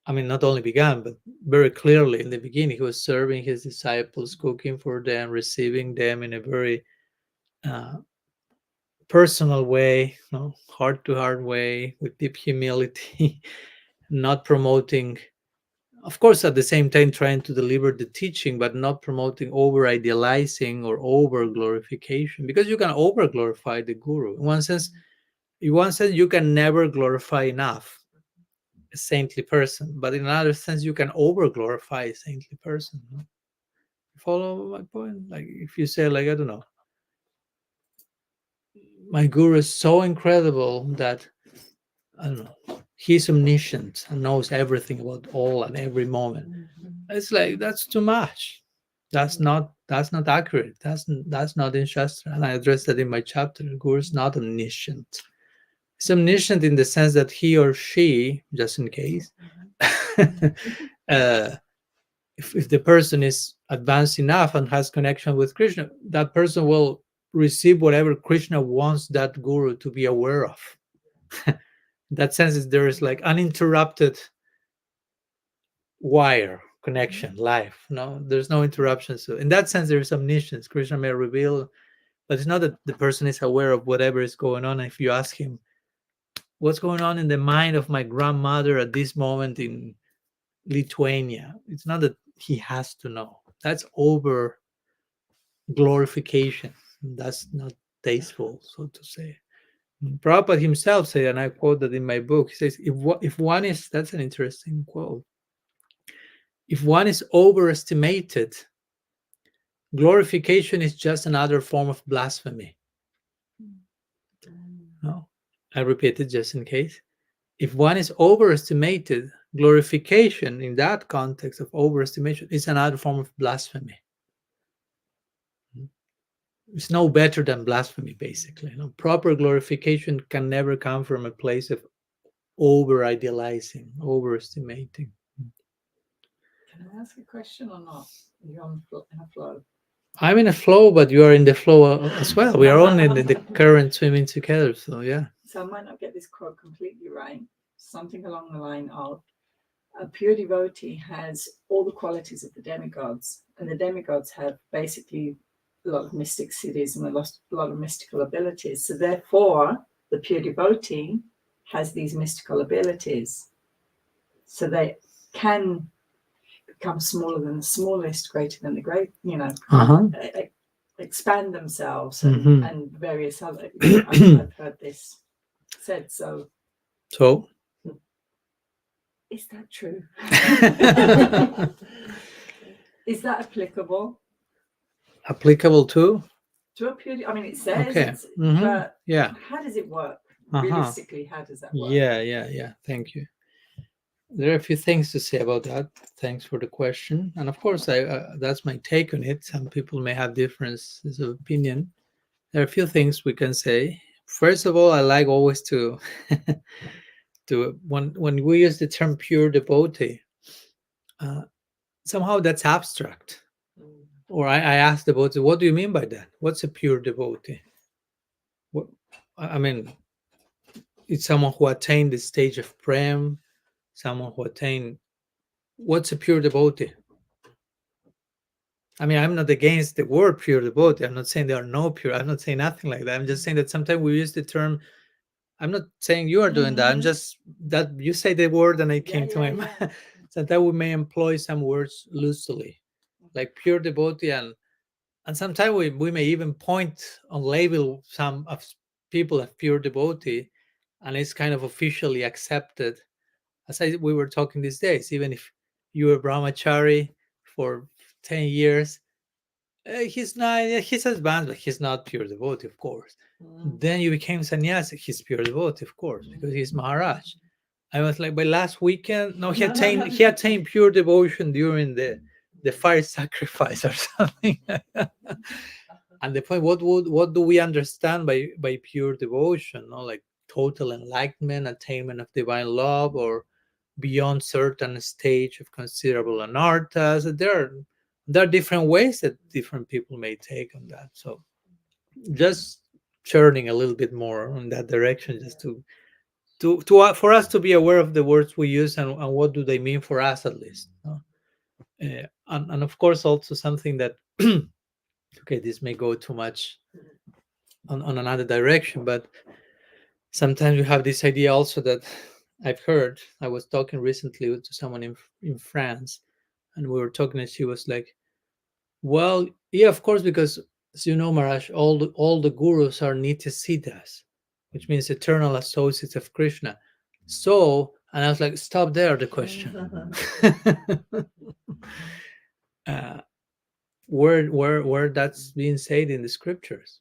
I mean, not only began, but very clearly in the beginning, he was serving his disciples, cooking for them, receiving them in a very uh, personal way, heart to heart way, with deep humility, not promoting, of course, at the same time, trying to deliver the teaching, but not promoting over idealizing or over glorification, because you can over glorify the guru. In one sense, you can never glorify enough a saintly person, but in another sense, you can over glorify a saintly person. No? You follow my point? Like if you say, like, I don't know, my guru is so incredible that, I don't know, he's omniscient and knows everything about all and every moment. It's like that's too much. That's not accurate. That's not in Shastra. And I addressed that in my chapter. The guru is not omniscient. It's omniscient in the sense that he or she, just in case, uh, if the person is advanced enough and has connection with Krishna, that person will receive whatever Krishna wants that guru to be aware of. In that sense, there is like uninterrupted wire connection, life. No, there's no interruption. So in that sense, there is omniscience. Krishna may reveal, but it's not that the person is aware of whatever is going on. If you ask him, what's going on in the mind of my grandmother at this moment in Lithuania, it's not that he has to know. That's over glorification. That's not tasteful, so to say. Prabhupada himself said, and I quote that in my book, he says, if one is, that's an interesting quote, if one is overestimated, glorification is just another form of blasphemy. No, I repeat it just in case. If one is overestimated, glorification in that context of overestimation is another form of blasphemy. It's no better than blasphemy, basically. Proper glorification can never come from a place of over idealizing, overestimating. Can I ask a question or not? You're in a flow. I'm in a flow, but you are in the flow as well. We are all in the current swimming together. So yeah. So I might not get this quote completely right. Something along the line of, a pure devotee has all the qualities of the demigods, and the demigods have basically a lot of mystic cities and a lot of mystical abilities. So therefore, the pure devotee has these mystical abilities. So they can become smaller than the smallest, greater than the great, expand themselves and various other, I've heard this said. So is that true? Is that applicable? Applicable to a pure, I mean, it says, okay. But yeah, how does it work? Realistically, how does that work? Yeah. Thank you. There are a few things to say about that. Thanks for the question. And of course, that's my take on it. Some people may have differences of opinion. There are a few things we can say. First of all, I like always to when we use the term pure devotee, somehow that's abstract. Or I ask the devotee, what do you mean by that? What's a pure devotee? What, I mean, It's someone who attained the stage of prem, someone who attained. What's a pure devotee? I mean, I'm not against the word pure devotee. I'm not saying there are no pure. I'm not saying nothing like that. I'm just saying that sometimes we use the term. I'm not saying you are doing that. I'm just that you say the word and it came to my mind. Sometimes we may employ some words loosely, like pure devotee, and sometimes we may even point on label some of people as pure devotee, and it's kind of officially accepted. As we were talking these days, even if you were brahmachari for 10 years, he's not, he's advanced, but he's not pure devotee, of course. Then you became sannyasi, he's pure devotee, of course, because he's Maharaj. I was like, by last weekend, no, he attained pure devotion during the fire sacrifice or something. And the point, what do we understand by pure devotion? No, like total enlightenment, attainment of divine love, or beyond certain stage of considerable anarthas. There are different ways that different people may take on that. So just churning a little bit more in that direction, just for us to be aware of the words we use, and what do they mean for us, at least. No? And of course also something that okay, this may go too much on another direction, but sometimes we have this idea also that I've heard. I was talking recently to someone in France, and we were talking, and she was like, well, yeah, of course, because as you know, Maharaj, all the gurus are nitya siddhas, which means eternal associates of Krishna. So, and I was like, stop there, the question. uh, where that's being said in the scriptures,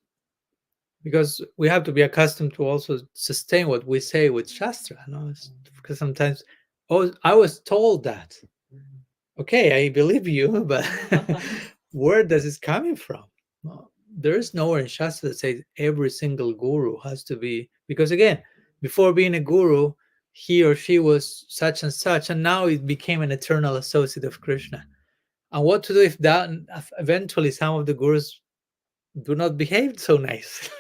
because we have to be accustomed to also sustain what we say with Shastra. No? Because sometimes, oh, I was told that. Okay, I believe you, but where does it coming from? Well, there is nowhere in Shastra that says every single guru has to be, because again, before being a guru, he or she was such and such, and now it became an eternal associate of Krishna. And what to do if that eventually some of the gurus do not behave so nicely?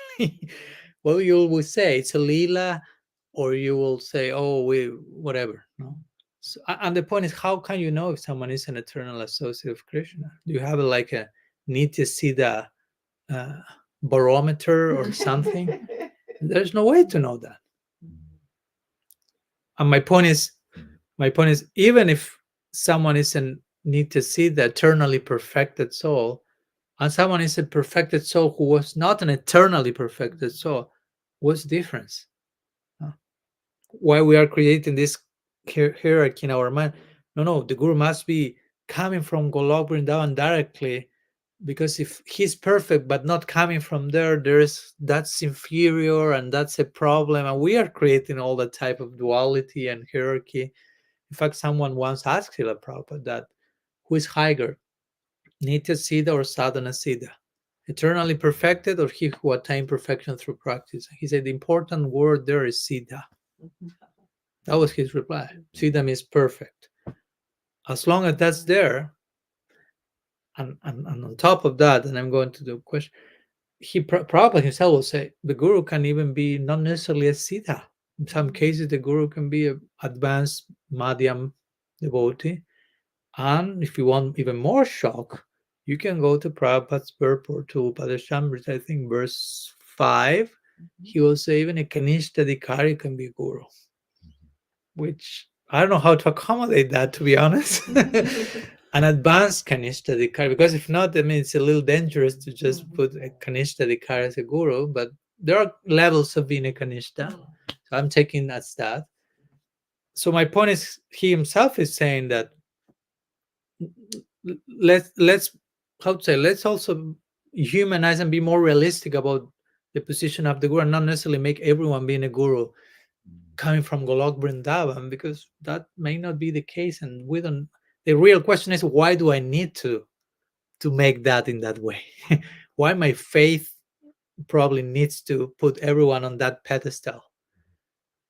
Well, you will say it's a lila, or you will say, oh, we whatever. No. So, and the point is, how can you know if someone is an eternal associate of Krishna? Do you have like a nitya siddha uh, barometer or something? There's no way to know that. And my point is, even if someone is a nitya siddha, eternally perfected soul, and someone is a perfected soul who was not an eternally perfected soul, what's the difference? Why we are creating this hierarchy in our mind? No, the guru must be coming from Golok Vrindavan directly, because if he's perfect but not coming from there, that's inferior, and that's a problem, and we are creating all that type of duality and hierarchy. In fact, someone once asked Srila Prabhupada that, who is higher, Nitya Siddha or Sadhana Siddha? Eternally perfected, or he who attained perfection through practice? He said the important word there is Siddha. That was his reply. Siddha means perfect. As long as that's there, and on top of that, and I'm going to the question, Prabhupada himself will say the guru can even be not necessarily a Siddha. In some cases, the guru can be an advanced Madhyam devotee. And if you want even more shock, you can go to Prabhupada's purport to Padashamrita, I think verse 5. He will say even a Kanishta Dikari can be a guru, which I don't know how to accommodate that, to be honest. An advanced Kanishta Dikari, because if not, I mean, it's a little dangerous to just put a Kanishta Dikari as a guru, but there are levels of being a Kanishta. So I'm taking as that. So my point is, he himself is saying that let's how to say, let's also humanize and be more realistic about the position of the guru, and not necessarily make everyone being a guru coming from Golok Vrindavan, because that may not be the case. And we don't, the real question is, why do I need to make that in that way? Why my faith probably needs to put everyone on that pedestal?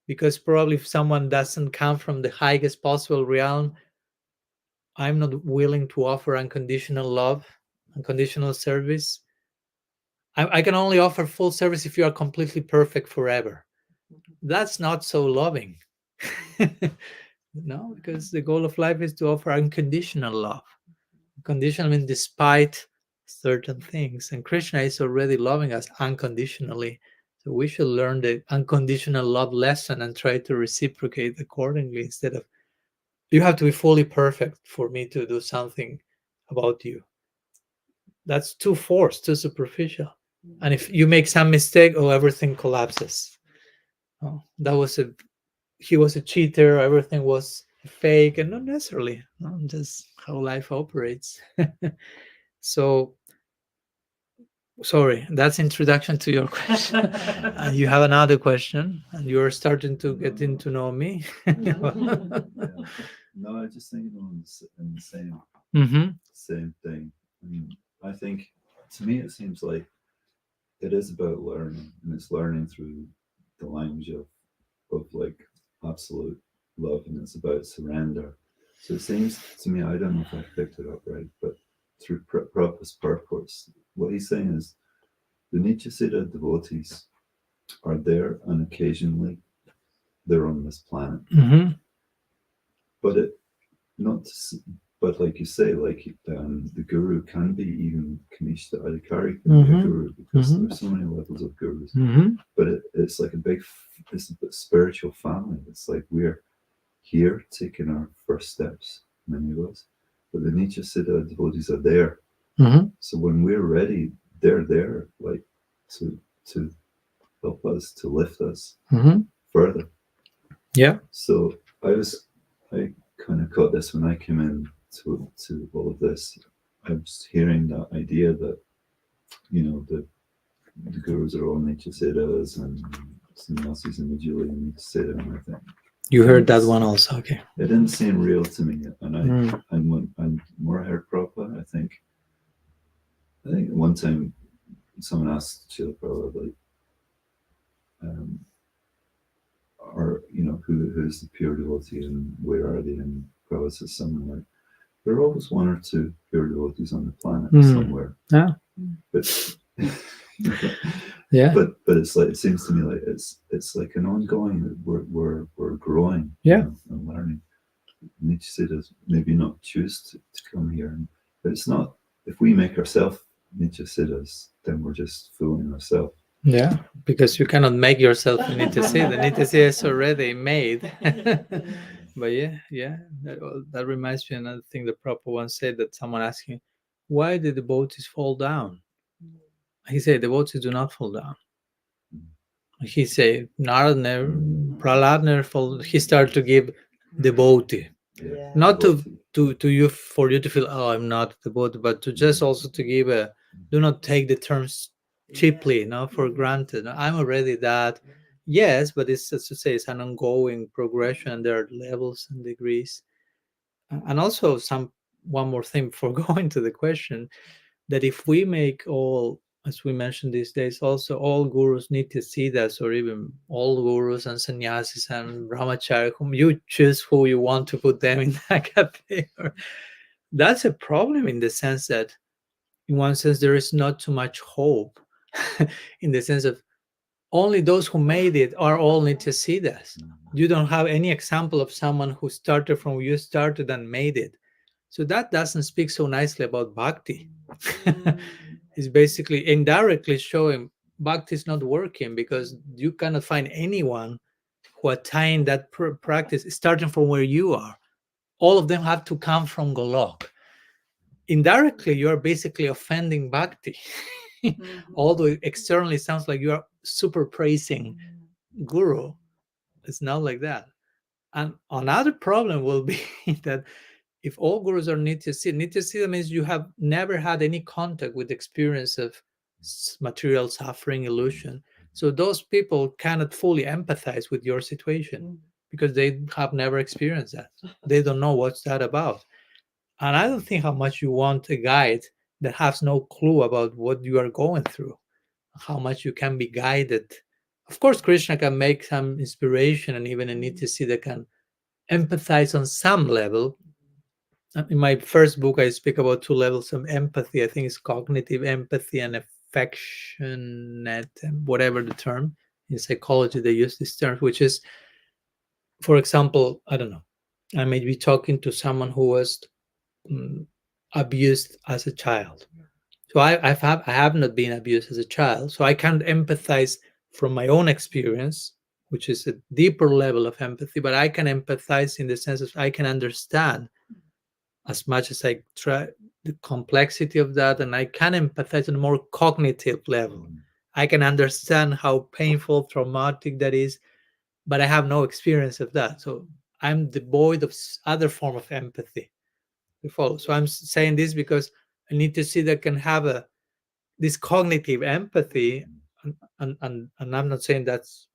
Because probably if someone doesn't come from the highest possible realm, I'm not willing to offer unconditional love, unconditional service. I can only offer full service if you are completely perfect forever. that's not so loving. No, because the goal of life is to offer unconditional love. Conditional means despite certain things, and Krishna is already loving us unconditionally. So we should learn the unconditional love lesson and try to reciprocate accordingly, instead of you have to be fully perfect for me to do something about you. That's too forced, too superficial. And if you make some mistake, oh, everything collapses. Oh, that was a he was a cheater, everything was fake, and not necessarily. No, just how life operates. So sorry, that's introduction to your question. And you have another question, and you're starting to get into know me. Yeah. No, I just think in the same Mm-hmm. same thing. I mean, I think to me it seems like it is about learning, and it's learning through the language of like absolute love, and it's about surrender. So it seems to me, I don't know if I picked it up right, but through Prabhupada's purpose, what he's saying is the Nityasiddha devotees are there, and occasionally they're on this planet, Mm-hmm. but it not. But like you say, like the guru can be even Kanishta Adhikari can be a guru, because there's so many levels of gurus. Mm-hmm. But it's like it's a spiritual family. It's like we're here taking our first steps, many of us. But the Nityasiddha devotees are there. Mm-hmm. So when we're ready, they're there, like to help us, to lift us further. Yeah. So I kind of caught this when I came in to all of this. I was hearing that idea that, you know, the gurus are all Nityasiddhas and sannyasis individually and Nityasiddha and everything. You heard that one also, okay. It didn't seem real to me, and when more I heard Prabhupada, I think one time someone asked Srila Prabhupada, like, or you know, who's the pure devotee and where are they? And Prabhupada says something like, there are always one or two pure devotees on the planet somewhere. Yeah. But yeah. But it's like, it seems to me like it's like an ongoing. We're growing. Yeah. You know, and learning. Nityasiddhas maybe not choose to come here, but it's not. If we make ourselves Nityasiddhas, then we're just fooling ourselves. Yeah, because you cannot make yourself a Nityasiddha. Nityasiddha is already made. But yeah, that reminds me of another thing that Prabhupada once said, that someone asked him, why did the devotees fall down? He said, the devotees do not fall down. He said, Narad, Prahlad never fall. He started to give devotee. Yeah. Not to you, for you to feel, oh, I'm not a devotee, but to just also to give do not take the terms cheaply, for granted. I'm already that. Yes, but it's, as to say, it's an ongoing progression, and there are levels and degrees. And also one more thing before going to the question, that if we make all, as we mentioned these days, also all gurus need to see that, or even all gurus and sannyasis and brahmachari, whom you choose who you want to put them in that category. That's a problem, in the sense that, in one sense, there is not too much hope, in the sense of only those who made it are all Nityasiddhas. You don't have any example of someone who started from where you started and made it. So that doesn't speak so nicely about bhakti. It's basically indirectly showing bhakti is not working, because you cannot find anyone who attained that practice starting from where you are. All of them have to come from Golok. Indirectly, you are basically offending bhakti. Although it externally sounds like you are super praising guru, it's not like that. And another problem will be that if all gurus are Nityasiddha means you have never had any contact with the experience of material suffering, illusion. So those people cannot fully empathize with your situation, because they have never experienced that. They don't know what's that about. And I don't think how much you want a guide that has no clue about what you are going through, how much you can be guided. Of course, Krishna can make some inspiration, and even a Nityasiddha can empathize on some level. In my first book, I speak about two levels of empathy. I think it's cognitive empathy and affectionate, whatever the term In psychology, they use this term, which is, for example, I don't know, I may be talking to someone who was abused as a child. So I have not been abused as a child, so I can't empathize from my own experience, which is a deeper level of empathy. But I can empathize in the sense of I can understand as much as I try the complexity of that, and I can empathize on a more cognitive level. I can understand how painful, traumatic that is, but I have no experience of that. So I'm devoid of other form of empathy. You follow? So I'm saying this because I need to see that I can have this cognitive empathy, and I'm not saying that's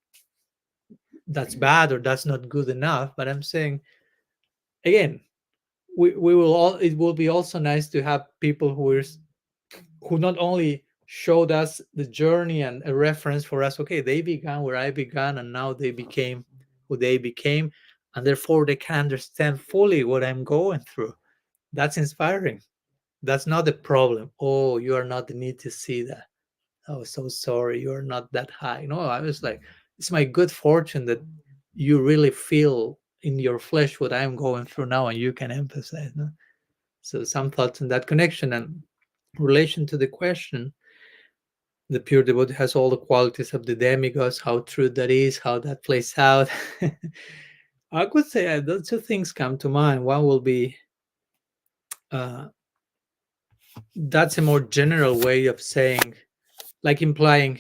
bad or that's not good enough, but I'm saying again, we will all, it will be also nice to have people who not only showed us the journey and a reference for us, okay, they began where I began and now they became who they became, and therefore they can understand fully what I'm going through. That's inspiring. That's not the problem. Oh, you are not the need to see that. Oh, so sorry, you're not that high. No, I was like, it's my good fortune that you really feel in your flesh what I'm going through now and you can emphasize. No? So some thoughts on that connection and relation to the question. The pure devotee has all the qualities of the demigods, how true that is, how that plays out. I could say those two things come to mind. One will be uh, that's a more general way of saying, like implying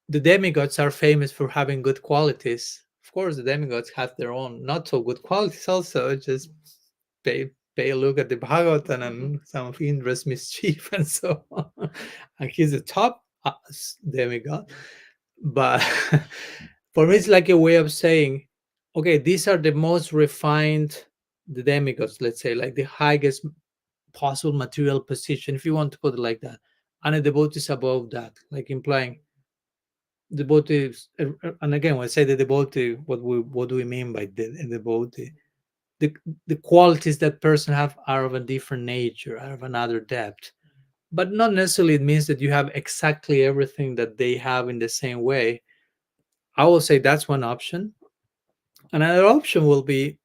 the demigods are famous for having good qualities. Of course, the demigods have their own not so good qualities also. Just pay a look at the Bhagavatam and some of Indra's mischief and so on. And he's the top demigod. But for me, it's like a way of saying, okay, these are the most refined, the demigods, let's say, like the highest possible material position, if you want to put it like that. And a devotee is above that, like implying devotees. And again, when I say the devotee, what do we mean by the devotee? The qualities that person have are of a different nature, are of another depth. But not necessarily it means that you have exactly everything that they have in the same way. I will say that's one option. Another option will be,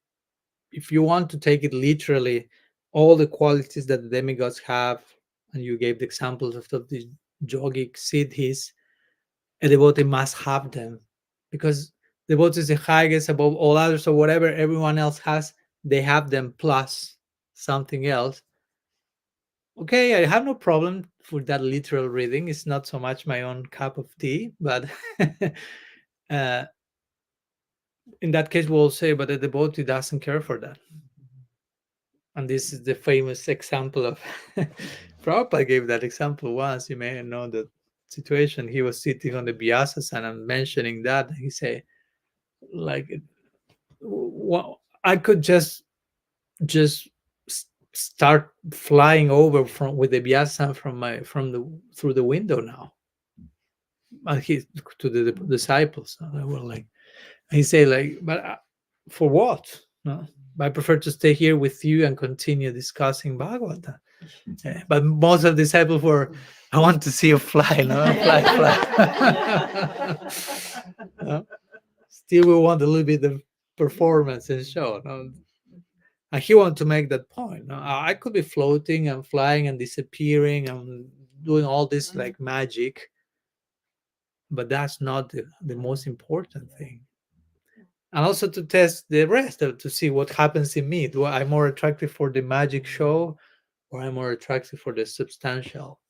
if you want to take it literally, all the qualities that the demigods have, and you gave the examples of the yogic siddhis, a devotee must have them, because devotee is the highest above all others. So whatever everyone else has, they have them plus something else. Okay, I have no problem for that literal reading. It's not so much my own cup of tea, but uh, in that case, we'll say, but the devotee doesn't care for that. And this is the famous example of Prabhupada gave that example once. You may know that situation. He was sitting on the Vyasasana and mentioning that. He said, like, well, I could just start flying over from with the Vyasasana from the through the window now. And he to the disciples. And they were like, he said, like, but for what? No, I prefer to stay here with you and continue discussing Bhagavata. But most of the disciples were, I want to see you fly, no? Fly. No? Still, we want a little bit of performance and show. No? And he wanted to make that point. No? I could be floating and flying and disappearing and doing all this like magic, but that's not the most important thing. And also to test the rest, to see what happens in me. Do I'm more attractive for the magic show, or I'm more attractive for the substantial,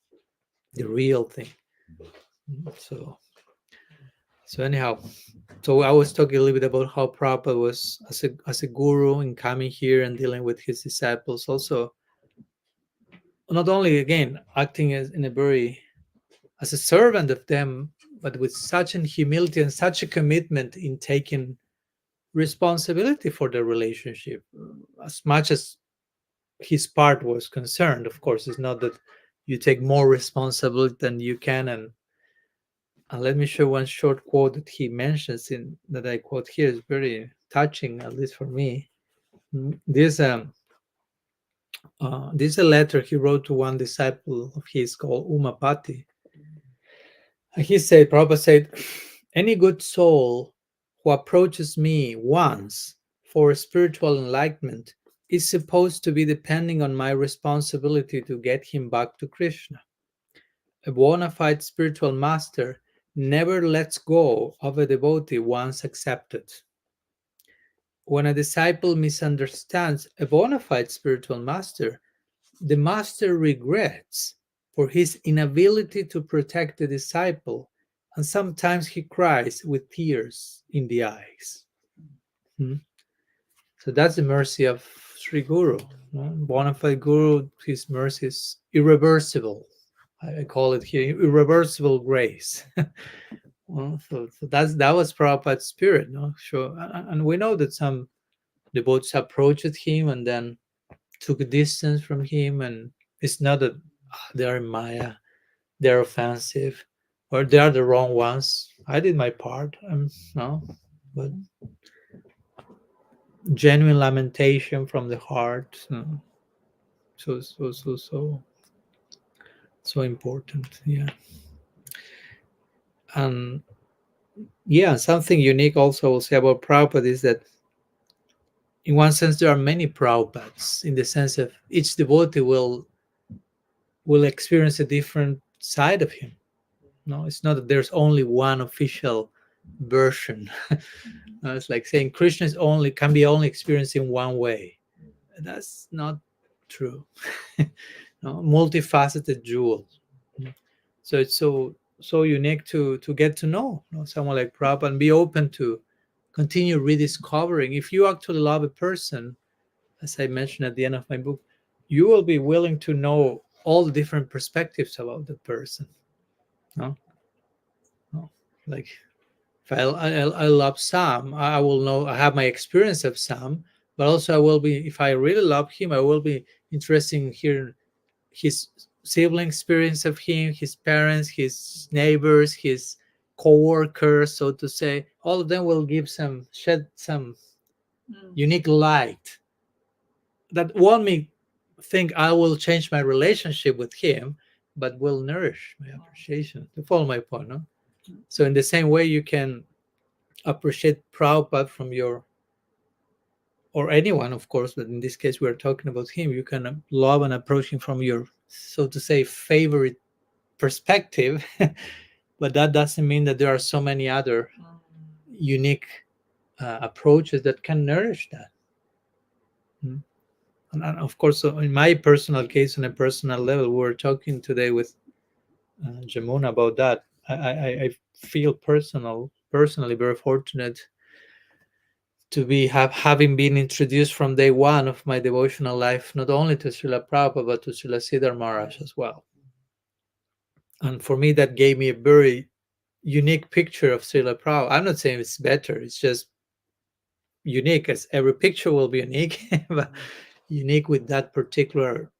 the real thing? So anyhow, so I was talking a little bit about how Prabhupada was as a guru in coming here and dealing with his disciples. Also, not only again acting as in a very as a servant of them, but with such an humility and such a commitment in taking responsibility for the relationship, as much as his part was concerned. Of course, it's not that you take more responsibility than you can. And let me show one short quote that he mentions in that I quote here. Is very touching, at least for me. This this is a letter he wrote to one disciple of his called Umapati. And he said, Prabhupada said, Any good soul who approaches me once for spiritual enlightenment is supposed to be depending on my responsibility to get him back to Krishna. A bona fide spiritual master never lets go of a devotee once accepted. When a disciple misunderstands a bona fide spiritual master, the master regrets for his inability to protect the disciple, and sometimes he cries with tears in the eyes. Hmm? So that's the mercy of Sri Guru. Bona fide Guru, his mercy is irreversible. I call it here irreversible grace. Well, so that was Prabhupada's spirit, no? Sure, and we know that some devotees approached him and then took a distance from him, and it's not that they're Maya, they're offensive, or they are the wrong ones. I did my part, no, but genuine lamentation from the heart, so important, yeah. And yeah, something unique also I will say about Prabhupada is that in one sense there are many Prabhupads, in the sense of each devotee will experience a different side of him. No, it's not that there's only one official version. No, it's like saying Krishna is only can be only experienced in one way. That's not true. No, multifaceted jewel. So it's so unique to get to know, someone like Prabhupada and be open to continue rediscovering. If you actually love a person, as I mentioned at the end of my book, you will be willing to know all the different perspectives about the person. No, no, like if I love Sam, I will know I have my experience of Sam, but also I will be, if I really love him, I will be interested in hearing his sibling experience of him, his parents, his neighbors, his co-workers, so to say. All of them will shed some unique light that won't me think I will change my relationship with him, but will nourish my appreciation. To follow my point, no? So in the same way, you can appreciate Prabhupada from your, or anyone, of course, but in this case, we're talking about him. You can love and approach him from your, so to say, favorite perspective, but that doesn't mean that there are so many other unique approaches that can nourish that. And of course, in my personal case, on a personal level, we were talking today with Jamuna about that. I feel personally very fortunate to be having been introduced from day one of my devotional life, not only to Srila Prabhupada, but to Srila Siddhar Maharaj as well. And for me, that gave me a very unique picture of Srila Prabhupada. I'm not saying it's better, it's just unique, as every picture will be unique, but unique with that particular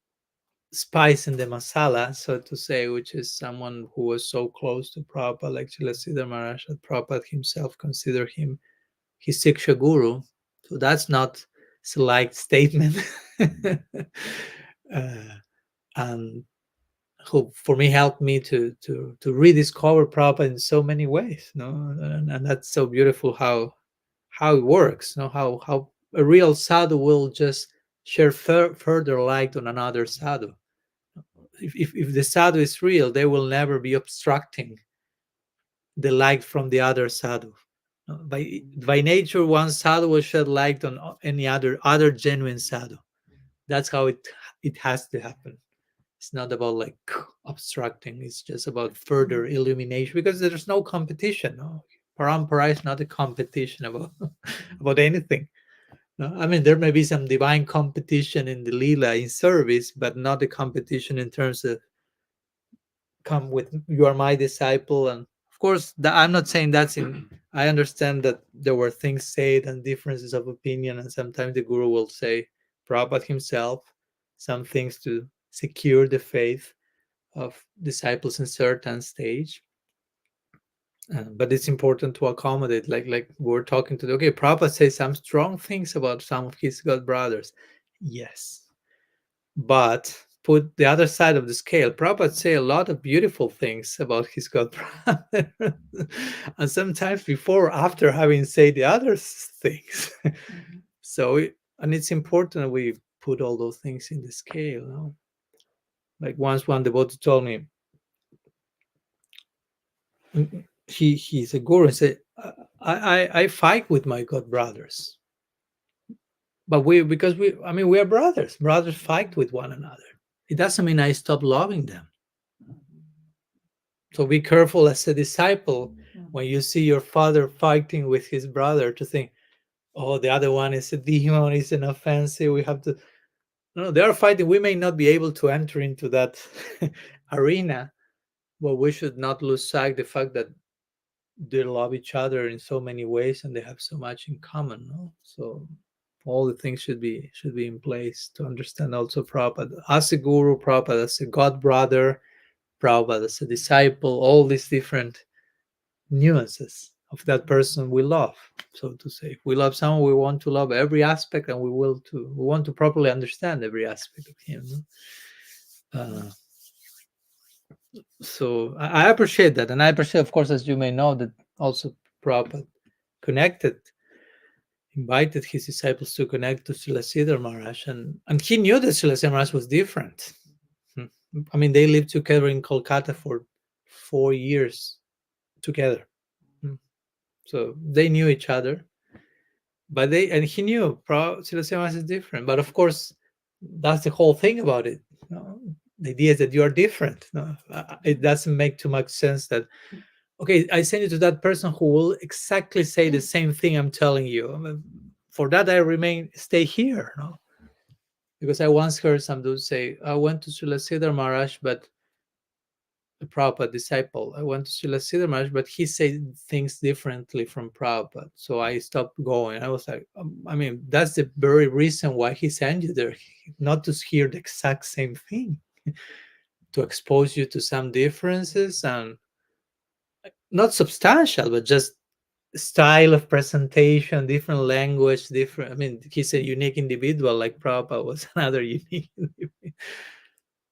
spice in the masala, so to say, which is someone who was so close to Prabhupada, like Srila Siddhar Maharaj, that Prabhupada himself considered him his Siksha Guru. So that's not a light statement. And who, for me, helped me to rediscover Prabhupada in so many ways. No, and that's so beautiful how it works. No, how a real sadhu will just share further light on another sadhu. If the sadhu is real, they will never be obstructing the light from the other sadhu. By nature, one sadhu will shed light on any other genuine sadhu. That's how it has to happen. It's not about like obstructing. It's just about further illumination, because there's no competition. No? Parampara is not a competition about about anything. No? I mean, there may be some divine competition in the lila in service, but not a competition in terms of come with you are my disciple. And of course, I'm not saying that's in. I understand that there were things said and differences of opinion, and sometimes the guru will say, Prabhupada himself, some things to secure the faith of disciples in certain stage. But it's important to accommodate, like we're talking today. Okay, Prabhupada says some strong things about some of his god brothers. Yes, but put the other side of the scale. Prabhupada say a lot of beautiful things about his god brother, and sometimes before or after having said the other things. So, and it's important we put all those things in the scale. No? Like once one devotee told me, he's a guru, and said, I fight with my god brothers, but because we are brothers. Brothers fight with one another. It doesn't mean I stop loving them. So be careful as a disciple when you see your father fighting with his brother to think, oh, the other one is a demon, is an offensive. We have to. No, they are fighting. We may not be able to enter into that arena, but we should not lose sight the fact that they love each other in so many ways and they have so much in common. No? So all the things should be in place to understand also Prabhupada as a guru, Prabhupada as a god brother, Prabhupada as a disciple, all these different nuances of that person we love, so to say. If we love someone, we want to love every aspect, and we want to properly understand every aspect of him. So I appreciate that, and I appreciate, of course, as you may know, that also Prabhupada invited his disciples to connect to Srila Sridhar Maharaj, and he knew that Srila Sridhar Maharaj was different. I mean, they lived together in Kolkata for 4 years together. So they knew each other, but he knew Srila Sridhar Maharaj is different. But of course, that's the whole thing about it. The idea is that you are different. It doesn't make too much sense that, okay, I send you to that person who will exactly say the same thing I'm telling you. I mean, for that, I stay here. No? Because I once heard some dude say, I went to Srila Sridhar Maharaj, but a Prabhupada disciple. I went to Srila Sridhar Maharaj, but he said things differently from Prabhupada. So I stopped going. I was like, I mean, that's the very reason why he sent you there, not to hear the exact same thing, to expose you to some differences, and not substantial, but just style of presentation, different language, different. I mean, he's a unique individual, like Prabhupada was another unique individual.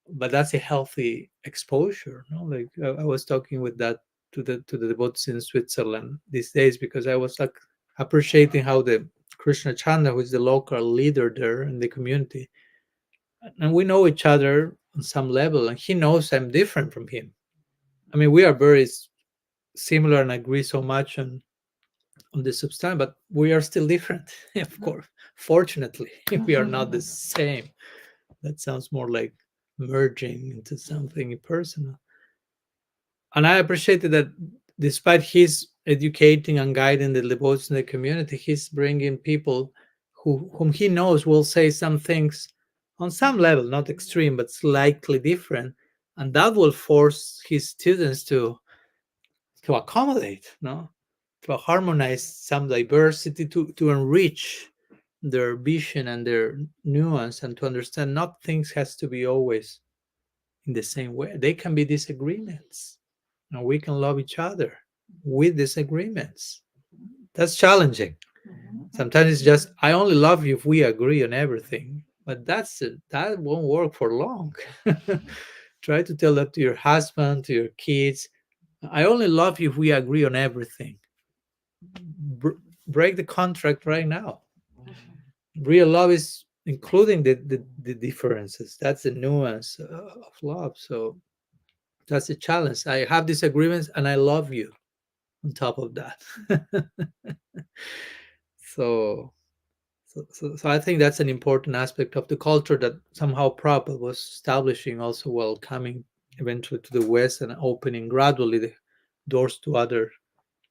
But that's a healthy exposure. No? Like I was talking with that to the devotees in Switzerland these days, because I was like appreciating how the Krishna Chanda, who is the local leader there in the community, and we know each other on some level, and he knows I'm different from him. I mean, we are very similar and agree so much on the substance, but we are still different. Of course, fortunately, we are not the same. That sounds more like merging into something personal. And I appreciated that despite his educating and guiding the devotees in the community, he's bringing people whom he knows will say some things on some level, not extreme, but slightly different. And that will force his students to accommodate, no? To harmonize some diversity, to enrich their vision and their nuance, and to understand not things has to be always in the same way. They can be disagreements, and we can love each other with disagreements. That's challenging. Sometimes it's just, I only love you if we agree on everything, but that won't work for long. Try to tell that to your husband, to your kids. I only love you if we agree on everything. Break the contract right now. Real love is including the differences. That's the nuance of love. So that's a challenge. I have disagreements and I love you on top of that. so I think that's an important aspect of the culture that somehow Prabhupada was establishing, also while coming eventually to the West and opening gradually the doors to other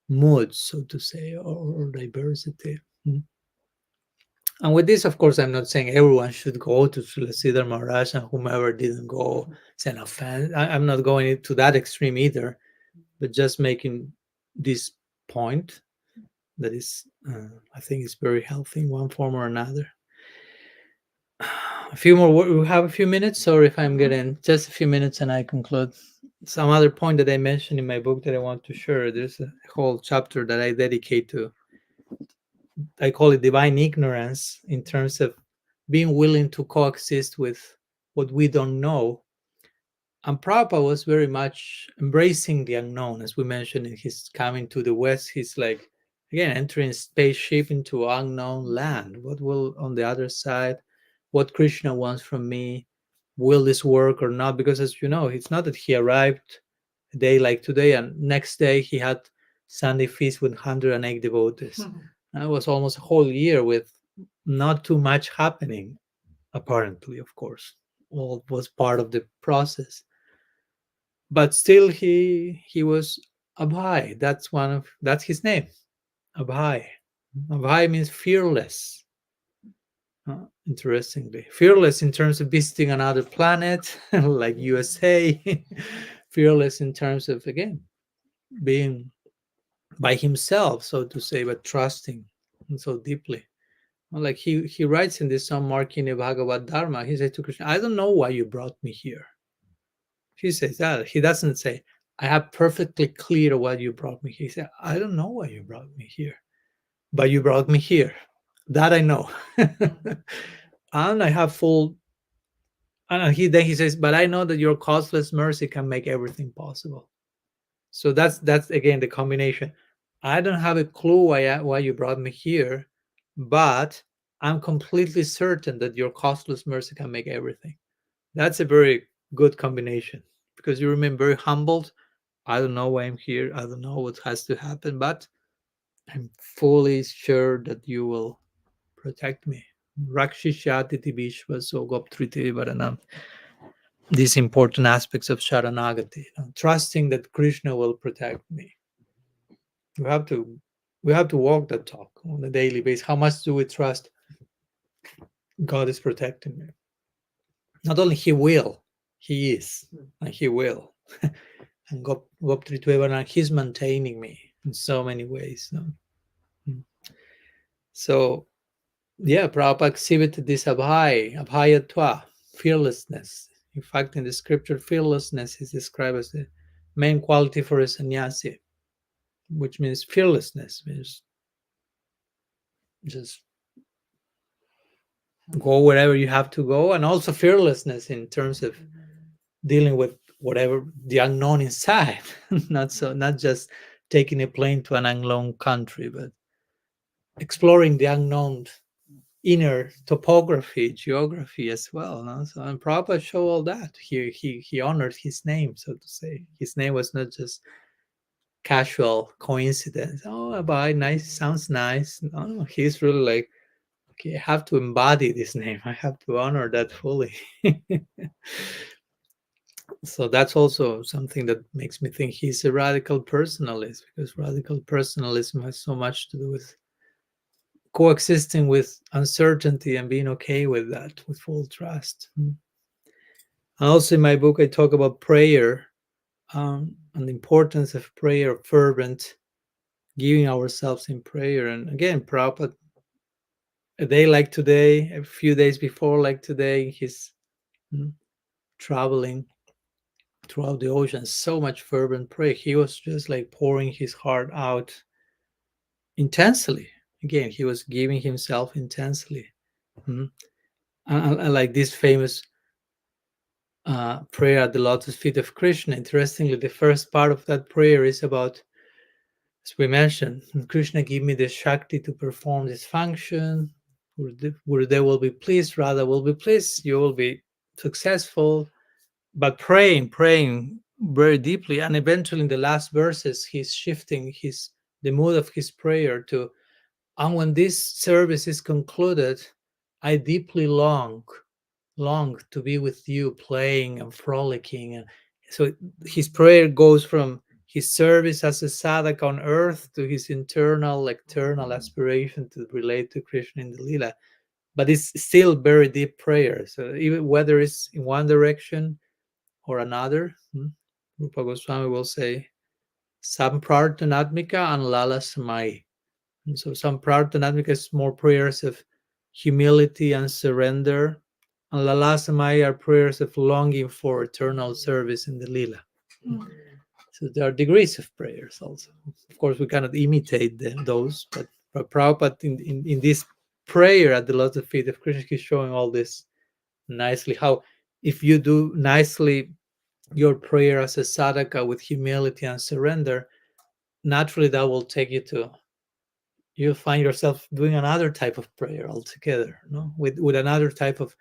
moods, so to say, or diversity. And with this, of course, I'm not saying everyone should go to Srila Sridhar Maharaj, and whomever didn't go is an offense. I'm not going to that extreme either, but just making this point that is, I think, is very healthy in one form or another. A few more. We have a few minutes, or if I'm getting just a few minutes and I conclude. Some other point that I mentioned in my book that I want to share. There's a whole chapter that I dedicate to. I call it divine ignorance, in terms of being willing to coexist with what we don't know. And Prabhupada was very much embracing the unknown, as we mentioned in his coming to the West. He's like, again, entering spaceship into unknown land. What will on the other side? What Krishna wants from me? Will this work or not? Because as you know, it's not that he arrived a day like today and next day he had Sunday feast with 108 devotees. And it was almost a whole year with not too much happening, apparently, of course. All was part of the process, but still he was Abhay. That's his name, Abhay. Abhay means fearless. Interestingly, fearless in terms of visiting another planet like USA, fearless in terms of, again, being by himself, so to say, but trusting so deeply. Like he writes in this song Markini Bhagavad Dharma, he says to Krishna, I don't know why you brought me here. He says that. He doesn't say, I have perfectly clear why you brought me here. He said, I don't know why you brought me here, but you brought me here. That I know. And I have full, and he says, but I know that your causeless mercy can make everything possible. So that's again the combination. I don't have a clue why you brought me here, but I'm completely certain that your causeless mercy can make everything. That's a very good combination, because you remain very humbled. I don't know why I'm here. I don't know what has to happen, but I'm fully sure that you will protect me. Rakshishati Vishwaso Goptriti Varanam. These important aspects of Sharanagati, trusting that Krishna will protect me. We have to walk that talk on a daily basis. How much do we trust God is protecting me? Not only He will, He is, and He will. And Goptrituevaran, He's maintaining me in so many ways. So, yeah, Prabhupada exhibited this abhayatva, fearlessness. In fact, in the scripture, fearlessness is described as the main quality for a sannyasi, which means fearlessness, means just go wherever you have to go, and also fearlessness in terms of dealing with whatever the unknown inside. Not just taking a plane to an unknown country, but exploring the unknown inner topography, geography as well. No? So, and Prabhupada showed all that. He honored his name, so to say. His name was not just casual coincidence. Oh, Abhay, nice, sounds nice. No, he's really like, okay, I have to embody this name. I have to honor that fully. So that's also something that makes me think he's a radical personalist, because radical personalism has so much to do with coexisting with uncertainty and being okay with that, with full trust. And also in my book, I talk about prayer, and the importance of prayer, fervent, giving ourselves in prayer. And again, Prabhupada, a day like today, a few days before like today, he's traveling throughout the ocean, so much fervent prayer. He was just like pouring his heart out intensely. Again, he was giving himself intensely. And like this famous prayer at the lotus feet of Krishna. Interestingly, the first part of that prayer is about, as we mentioned, Krishna, give me the Shakti to perform this function. They will be pleased, Radha will be pleased, you will be successful. But praying very deeply, and eventually in the last verses, he's shifting the mood of his prayer to, and when this service is concluded, I deeply long to be with you, playing and frolicking. And so his prayer goes from his service as a sadhak on earth to his eternal aspiration to relate to Krishna in the Lila. But it's still very deep prayer. So even whether it's in one direction or another, Rupa Goswami will say, Samprarthanatmika and Lala Samai. And so Samprarthanatmika is more prayers of humility and surrender, and Lalasamai are prayers of longing for eternal service in the Lila. So there are degrees of prayers also. Of course, we cannot imitate those, but Prabhupada in this prayer at the lotus feet of Krishna is showing all this nicely, how if you do nicely your prayer as a sadhaka with humility and surrender, naturally that will take you to, you'll find yourself doing another type of prayer altogether, no? With another type of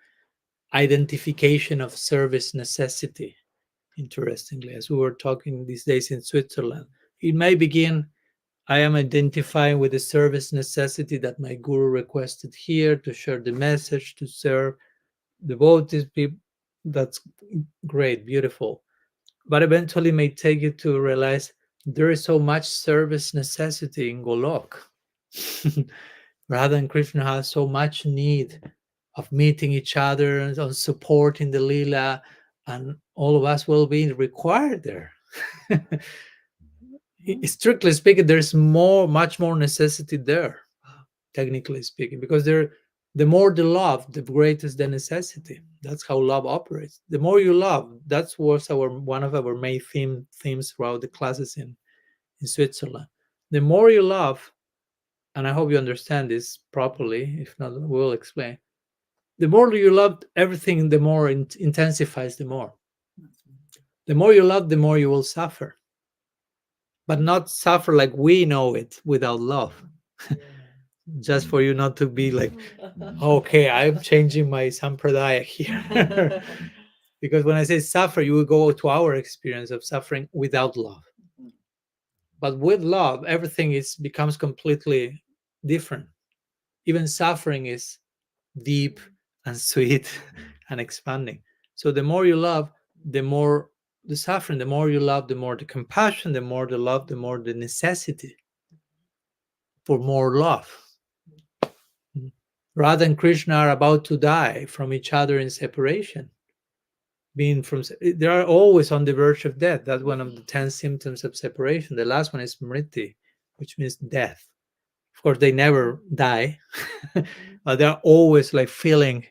identification of service necessity. Interestingly, as we were talking these days in Switzerland, it may begin, I am identifying with the service necessity that my guru requested here to share the message, to serve devotees, people. That's great, beautiful. But eventually may take you to realize there is so much service necessity in Golok. Radha and Krishna has so much need of meeting each other and on supporting the lila, and all of us will be required there. Strictly speaking, there's much more necessity there, technically speaking, because the more the love, the greater the necessity. That's how love operates. The more you love, that was one of our main themes throughout the classes in Switzerland. The more you love, and I hope you understand this properly. If not, we'll explain. The more you love everything, the more it intensifies the more. The more you love, the more you will suffer. But not suffer like we know it without love. Just for you not to be like, okay, I'm changing my sampradaya here. Because when I say suffer, you will go to our experience of suffering without love. But with love, everything becomes completely different. Even suffering is deep and sweet and expanding. So the more you love, the more the suffering. The more you love, the more the compassion. The more the love, the more the necessity for more love. Radha and Krishna are about to die from each other in separation. They are always on the verge of death. That's one of the 10 symptoms of separation. The last one is mriti, which means death. Of course, they never die, but they're always like feeling,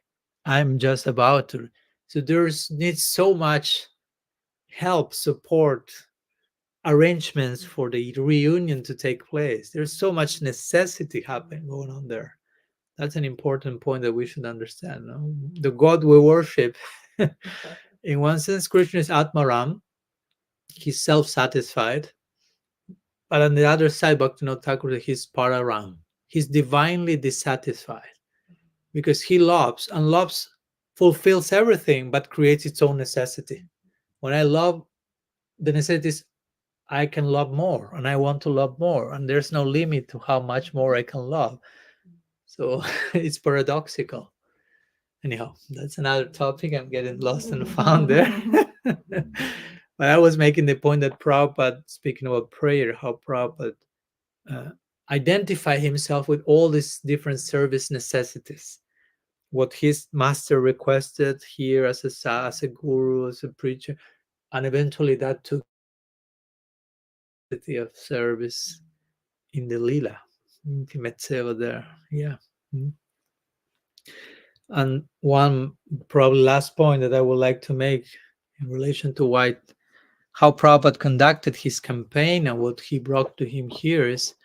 I'm just about to. So needs so much help, support, arrangements for the reunion to take place. There's so much necessity going on there. That's an important point that we should understand. No? The God we worship, in one sense, Krishna is Atmaram. He's self-satisfied. But on the other side, Bhaktivinoda Thakur, he's Pararam. He's divinely dissatisfied because he loves, and loves fulfills everything but creates its own necessity. When I love, the necessity is I can love more and I want to love more, and there's no limit to how much more I can love. So it's paradoxical. Anyhow, that's another topic. I'm getting lost and found there. But I was making the point that Prabhupada, speaking about prayer, how Prabhupada identify himself with all these different service necessities. What his master requested here as a guru, as a preacher, and eventually that took the of service in the lila, intimate seva there. Yeah. And one probably last point that I would like to make in relation to how Prabhupada conducted his campaign and what he brought to him here is,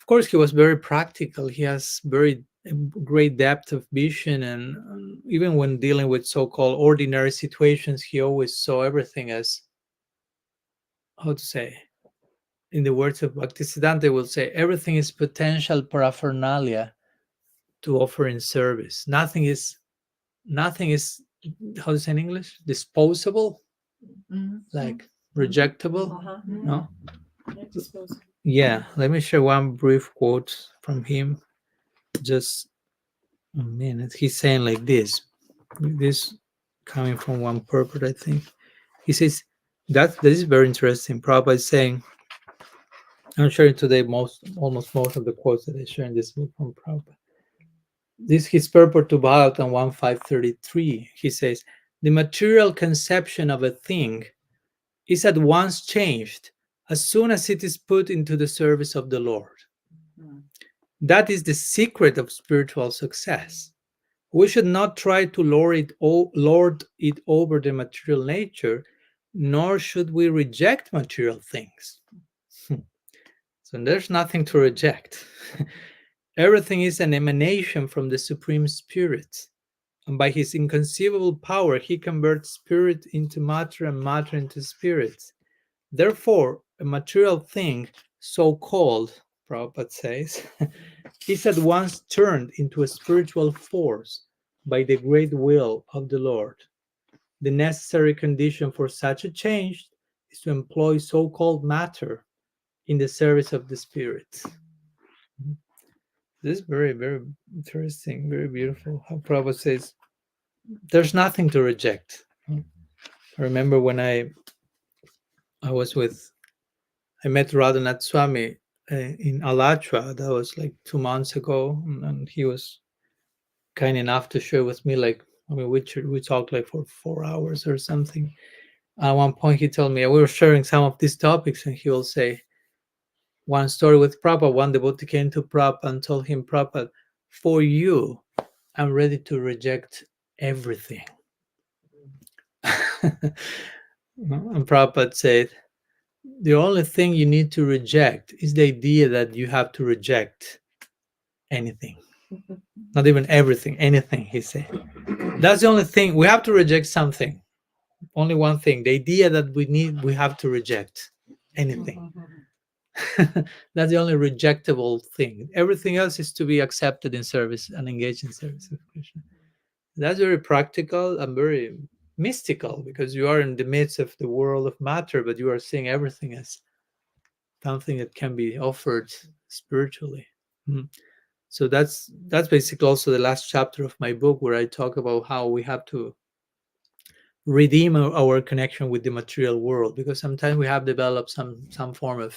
of course, he was very practical. He has very great depth of vision, and even when dealing with so-called ordinary situations, he always saw everything as, how to say, in the words of Bhaktisiddhanta, will say, everything is potential paraphernalia to offer in service. Nothing is, how to say in English, disposable, like rejectable. No? Yeah, let me share one brief quote from him. Just a minute. He's saying like this coming from one purport, I think. He says that this is very interesting. Prabhupada is saying, I'm sharing today almost most of the quotes that I share in this book from Prabhupada. This his purport to Bhagavatam 1.533. He says, the material conception of a thing is at once changed as soon as it is put into the service of the Lord. That is the secret of spiritual success. We should not try to lord it over the material nature, nor should we reject material things. So there's nothing to reject. Everything is an emanation from the Supreme Spirit, And by his inconceivable power, he converts spirit into matter and matter into spirit. Therefore, a material thing, so called, Prabhupada says, is at once turned into a spiritual force by the great will of the Lord. The necessary condition for such a change is to employ so called matter in the service of the spirit. This is very, very interesting, very beautiful. How Prabhupada says, there's nothing to reject. I remember when I was with, I met Radhanath Swami in Alachua. That was like 2 months ago, and he was kind enough to share with me, like, I mean, we talked like for 4 hours or something. At one point, he told me we were sharing some of these topics, and he will say one story with Prabhupada. One devotee came to Prabhupada and told him, Prabhupada, for you, I'm ready to reject everything. And Prabhupada said, the only thing you need to reject is the idea that you have to reject anything. Not even everything, anything, he said. That's the only thing. We have to reject something. Only one thing. The idea that we have to reject anything. That's the only rejectable thing. Everything else is to be accepted in service and engaged in service of Krishna. That's very practical and very mystical, because you are in the midst of the world of matter, but you are seeing everything as something that can be offered spiritually. So that's basically also the last chapter of my book, where I talk about how we have to redeem our connection with the material world, because sometimes we have developed some form of,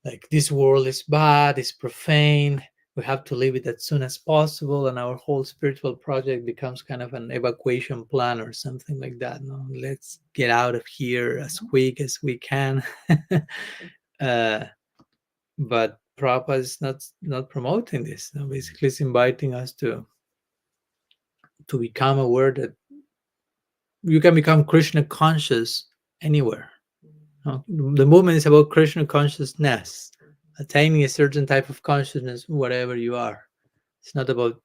like, this world is bad, it's profane, we have to leave it as soon as possible, and our whole spiritual project becomes kind of an evacuation plan or something like that. No, let's get out of here as quick as we can. But Prabhupada is not promoting this. No? Basically, it's inviting us to become aware that you can become Krishna conscious anywhere. No? The movement is about Krishna consciousness, attaining a certain type of consciousness wherever you are. It's not about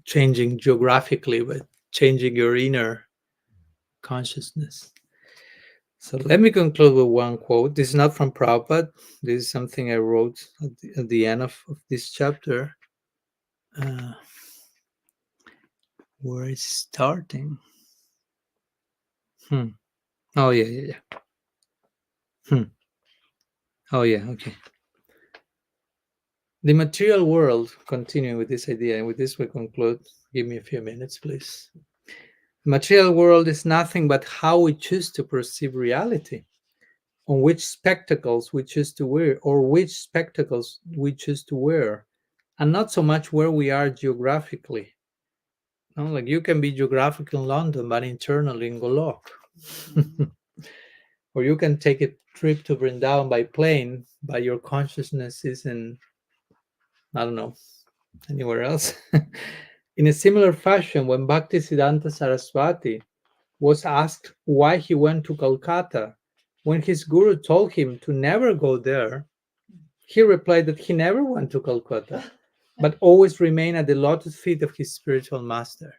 changing geographically, but changing your inner consciousness. So let me conclude with one quote. This is not from Prabhupada. This is something I wrote at the end of this chapter. Where it's starting. Oh, yeah. Oh, yeah, okay. The material world, continuing with this idea, and with this we conclude. Give me a few minutes, please. The material world is nothing but how we choose to perceive reality, on which spectacles we choose to wear, or which spectacles we choose to wear, and not so much where we are geographically. No, like, you can be geographically in London, but internally in Golok. Or you can take a trip to Vrindavan by plane, but your consciousness is in, I don't know, anywhere else. In a similar fashion, when Bhaktisiddhanta Saraswati was asked why he went to Calcutta, when his guru told him to never go there, he replied that he never went to Calcutta, but always remained at the lotus feet of his spiritual master.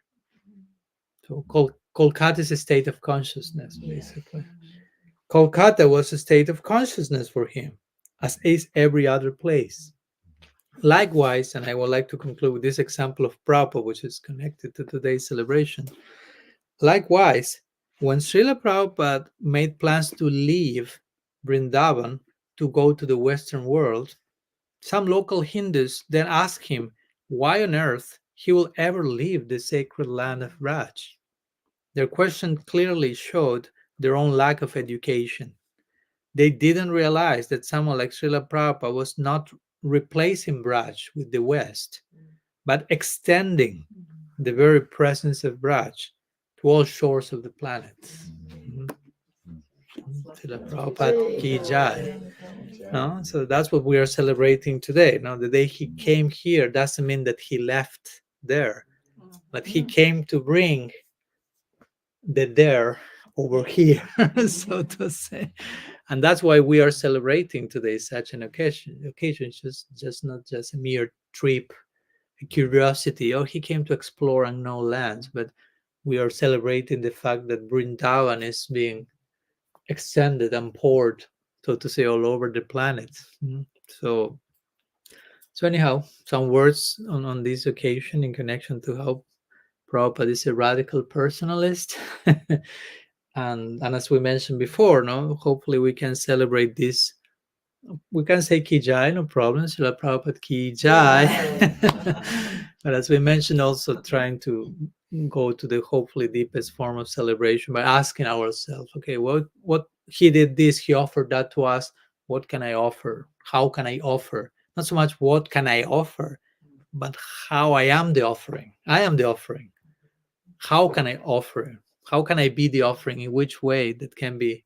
So Kolkata is a state of consciousness, basically. Kolkata was a state of consciousness for him, as is every other place. Likewise, and I would like to conclude with this example of Prabhupada, which is connected to today's celebration. Likewise, when Srila Prabhupada made plans to leave Vrindavan to go to the Western world, some local Hindus then asked him why on earth he will ever leave the sacred land of Raj. Their question clearly showed their own lack of education. They didn't realize that someone like Srila Prabhupada was not replacing Braj with the West, but extending the very presence of Braj to all shores of the planet. Srila Prabhupada ki jai. No? So that's what we are celebrating today. Now, the day he came here doesn't mean that he left there, but he came to bring the there over here, so to say. And that's why we are celebrating today such an occasion. It's just not just a mere trip, curiosity. Oh, he came to explore unknown lands, but we are celebrating the fact that Vrindavan is being extended and poured, so to say, all over the planet. So, anyhow, some words on this occasion in connection to how Prabhupada is a radical personalist. and as we mentioned before, no, hopefully we can celebrate this. We can say Ki Jai, no problem. Srila Prabhupada Ki Jai. But as we mentioned, also trying to go to the hopefully deepest form of celebration by asking ourselves, okay, what he did this, he offered that to us. What can I offer? How can I offer? Not so much what can I offer, but how I am the offering. I am the offering. How can I offer? How can I be the offering? In which way that can be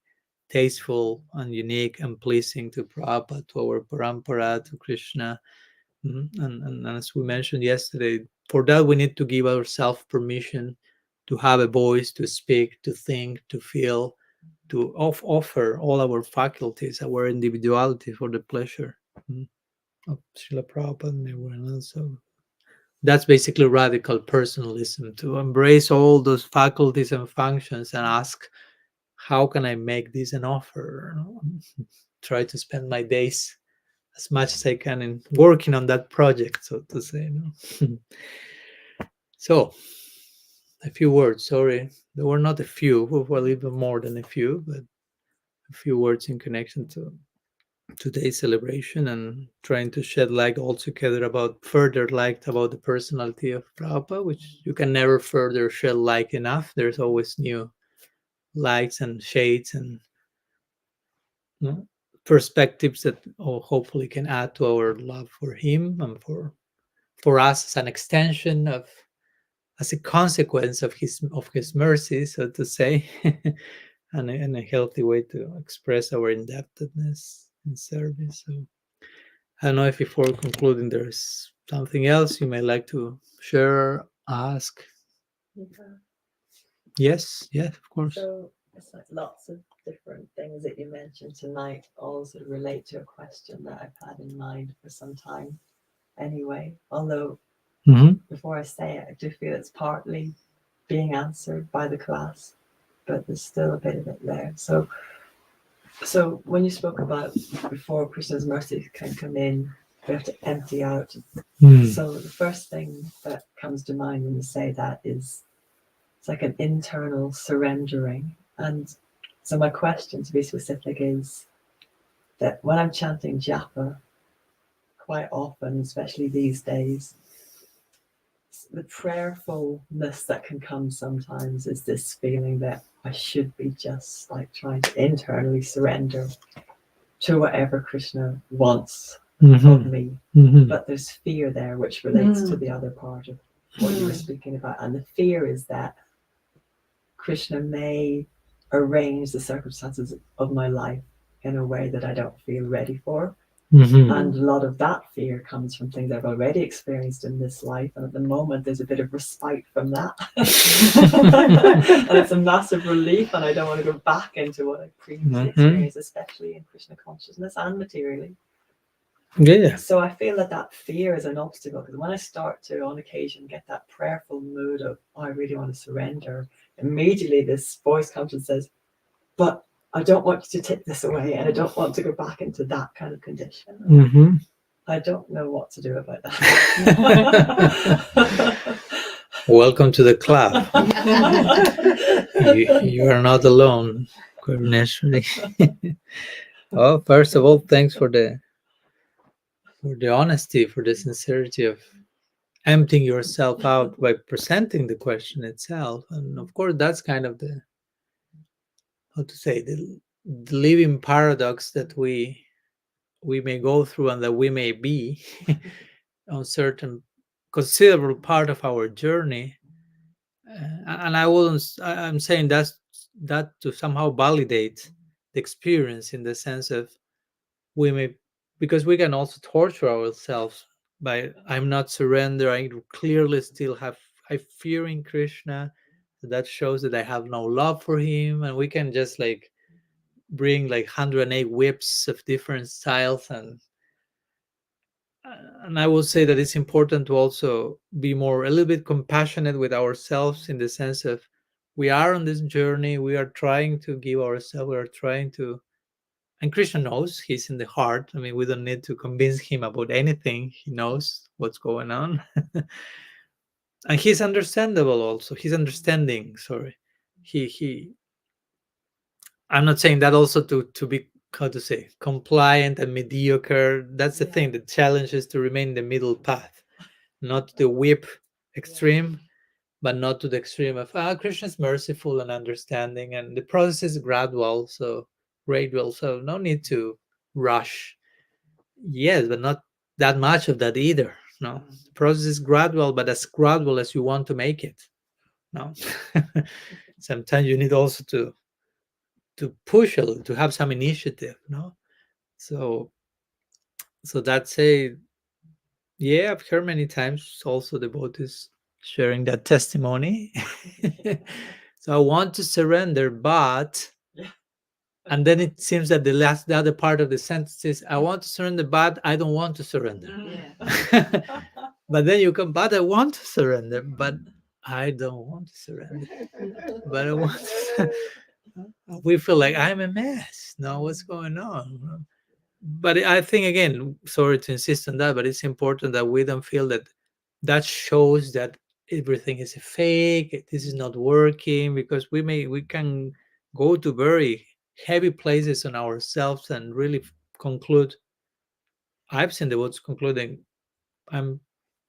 tasteful and unique and pleasing to Prabhupada, to our parampara, to Krishna. And as we mentioned yesterday, for that we need to give ourselves permission to have a voice, to speak, to think, to feel, to offer all our faculties, our individuality for the pleasure of Srila Prabhupada and everyone else. So that's basically radical personalism, to embrace all those faculties and functions and ask, how can I make this an offer? Try to spend my days as much as I can in working on that project, so to say. So, a few words. Sorry, there were not a few, well, even more than a few, but a few words in connection to today's celebration and trying to shed light altogether about further light about the personality of Prabhupada, which you can never further shed light enough. There's always new lights and shades and perspectives that hopefully can add to our love for him and for us as an extension of, as a consequence of his mercy, so to say, and a healthy way to express our indebtedness in service. So I don't know if before concluding there's something else you may like to share, ask. Yes, of course. So it's like lots of different things that you mentioned tonight all sort of relate to a question that I've had in mind for some time anyway. Although before I say it, I do feel it's partly being answered by the class, but there's still a bit of it there. So when you spoke about before Krishna's mercy can come in, we have to empty out. So the first thing that comes to mind when you say that is it's like an internal surrendering. And so my question, to be specific, is that when I'm chanting japa, quite often, especially these days, the prayerfulness that can come sometimes is this feeling that I should be just like trying to internally surrender to whatever Krishna wants of me. But there's fear there, which relates to the other part of what you were speaking about. And the fear is that Krishna may arrange the circumstances of my life in a way that I don't feel ready for. And a lot of that fear comes from things I've already experienced in this life. And at the moment, there's a bit of respite from that. And it's a massive relief. And I don't want to go back into what I previously experienced, especially in Krishna consciousness and materially. So I feel that fear is an obstacle, because when I start to, on occasion, get that prayerful mood of, oh, I really want to surrender, immediately this voice comes and says, but I don't want you to take this away, and I don't want to go back into that kind of condition. I don't know what to do about that. Welcome to the club. you are not alone, Karuneshwari. Oh, first of all, thanks for the honesty, for the sincerity of emptying yourself out by presenting the question itself. And of course, that's kind of the, how to say, the living paradox that we may go through and that we may be on certain considerable part of our journey. And I'm saying that to somehow validate the experience, in the sense of we may, because we can also torture ourselves by, I'm not surrender, I clearly still have, I fear in Krishna, that shows that I have no love for him, and we can just like bring like 108 whips of different styles, and and I will say that it's important to also be a little bit compassionate with ourselves, in the sense of we are on this journey, we are trying to give ourselves, we are trying to, and Krishna knows, he's in the heart. I mean, we don't need to convince him about anything. He knows what's going on. And he's understandable also. He's understanding, sorry. He I'm not saying that also to be, how to say, compliant and mediocre. That's the thing. The challenge is to remain in the middle path, not the whip extreme, but not to the extreme of Krishna is merciful and understanding, and the process is gradual, so no need to rush. Yes, but not that much of that either. No, the process is gradual, but as gradual as you want to make it. No, sometimes you need also to push a little, to have some initiative. No, so that's yeah, I've heard many times also devotees sharing that testimony. So I want to surrender, but, and then it seems that the other part of the sentence is, I want to surrender, but I don't want to surrender. But then you come, but I want to surrender, but I don't want to surrender. But I want to, we feel like I'm a mess. No, what's going on? But I think, again, sorry to insist on that, but it's important that we don't feel that shows that everything is a fake, this is not working, because we can go to very heavy places on ourselves and really conclude. I've seen the words concluding, I'm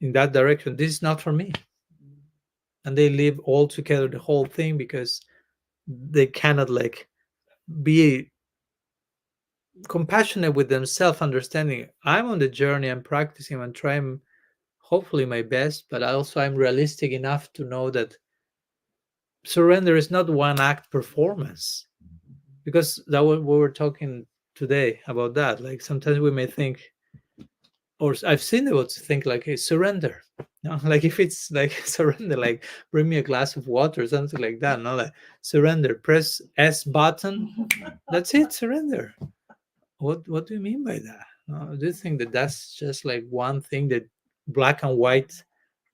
in that direction, this is not for me, and they leave altogether the whole thing because they cannot be compassionate with themselves, understanding I'm on the journey, I'm practicing, I'm trying hopefully my best, but also I'm realistic enough to know that surrender is not one act performance, because that we were talking today about that. Like sometimes we may think, or I've seen about to think like, hey, surrender. No, like if it's like surrender, like bring me a glass of water or something like that. No, like surrender, press S button, that's it, surrender. What do you mean by that? No, do you think that that's just like one thing, that black and white?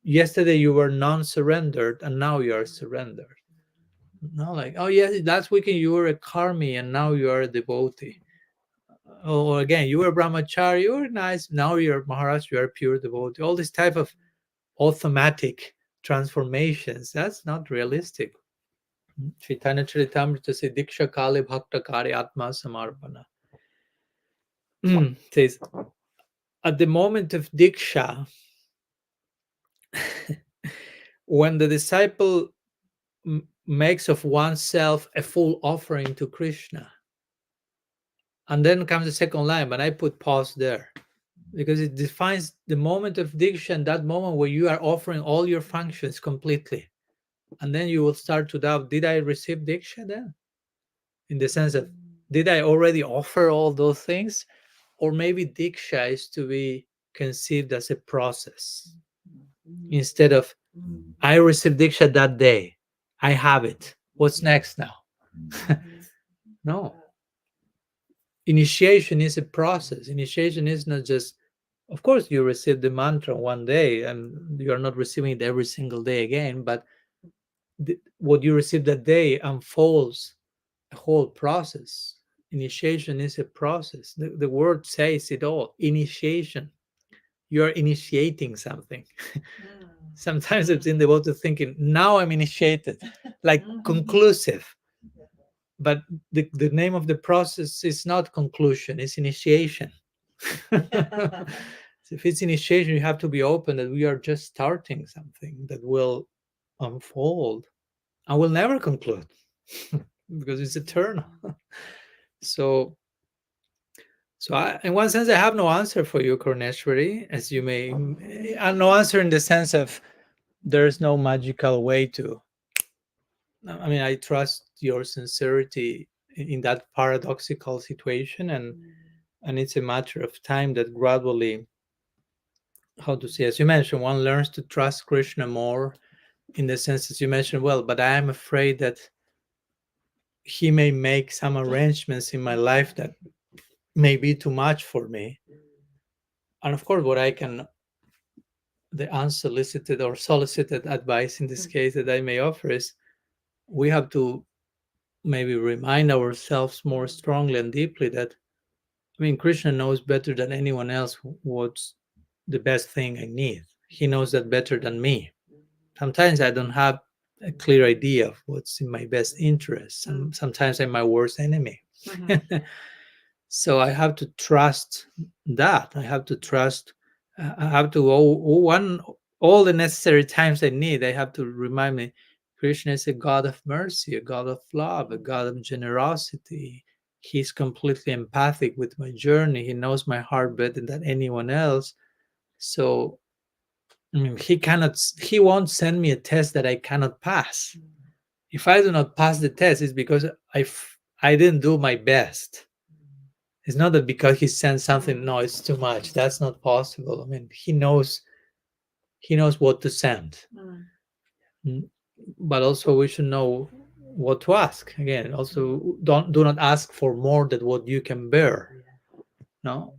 Yesterday you were non-surrendered and now you are surrendered. No, like, oh yeah, last weekend you were a karmi and now you are a devotee. Or again, you were brahmachari, you were nice, now you're Maharaj, you are pure devotee. All this type of automatic transformations, that's not realistic. Chaitanya Charitamrita says, Diksha Kale Bhakta Kare Atma Samarpana. Says, at the moment of Diksha, when the disciple makes of oneself a full offering to Krishna, and then comes the second line, but I put pause there because it defines the moment of Diksha, and that moment where you are offering all your functions completely. And then you will start to doubt, did I receive Diksha then? In the sense of, did I already offer all those things? Or maybe Diksha is to be conceived as a process. Instead of, I received Diksha that day, I have it, what's next now? No. Initiation is a process. Initiation is not just, of course, you receive the mantra one day and you are not receiving it every single day again, but what you receive that day unfolds a whole process. Initiation is a process. The word says it all. Initiation. You are initiating something. Sometimes it's in the world of thinking, now I'm initiated, like conclusive. But the name of the process is not conclusion, it's initiation. So if it's initiation, you have to be open that we are just starting something that will unfold and will never conclude because it's eternal. So in one sense, I have no answer for you, Karneshwari, as you may, no answer in the sense of there's no magical way to. I mean, I trust your sincerity in that paradoxical situation, and it's a matter of time that gradually, how to say, as you mentioned, one learns to trust Krishna more, in the sense as you mentioned, well, but I am afraid that he may make some arrangements in my life that may be too much for me. And of course, what I can, the unsolicited or solicited advice in this case that I may offer is, we have to maybe remind ourselves more strongly and deeply that, I mean, Krishna knows better than anyone else what's the best thing I need. He knows that better than me. Sometimes I don't have a clear idea of what's in my best interest, and sometimes I'm my worst enemy. So I have to trust that. I have to trust. I have to all the necessary times I need. I have to remind me, Krishna is a God of mercy, a God of love, a God of generosity. He's completely empathic with my journey. He knows my heart better than anyone else. So I mean, he won't send me a test that I cannot pass. If I do not pass the test, it's because I didn't do my best. It's not that because he sends something, no, it's too much. That's not possible. I mean, he knows what to send. But also we should know what to ask. Again, also do not ask for more than what you can bear. No,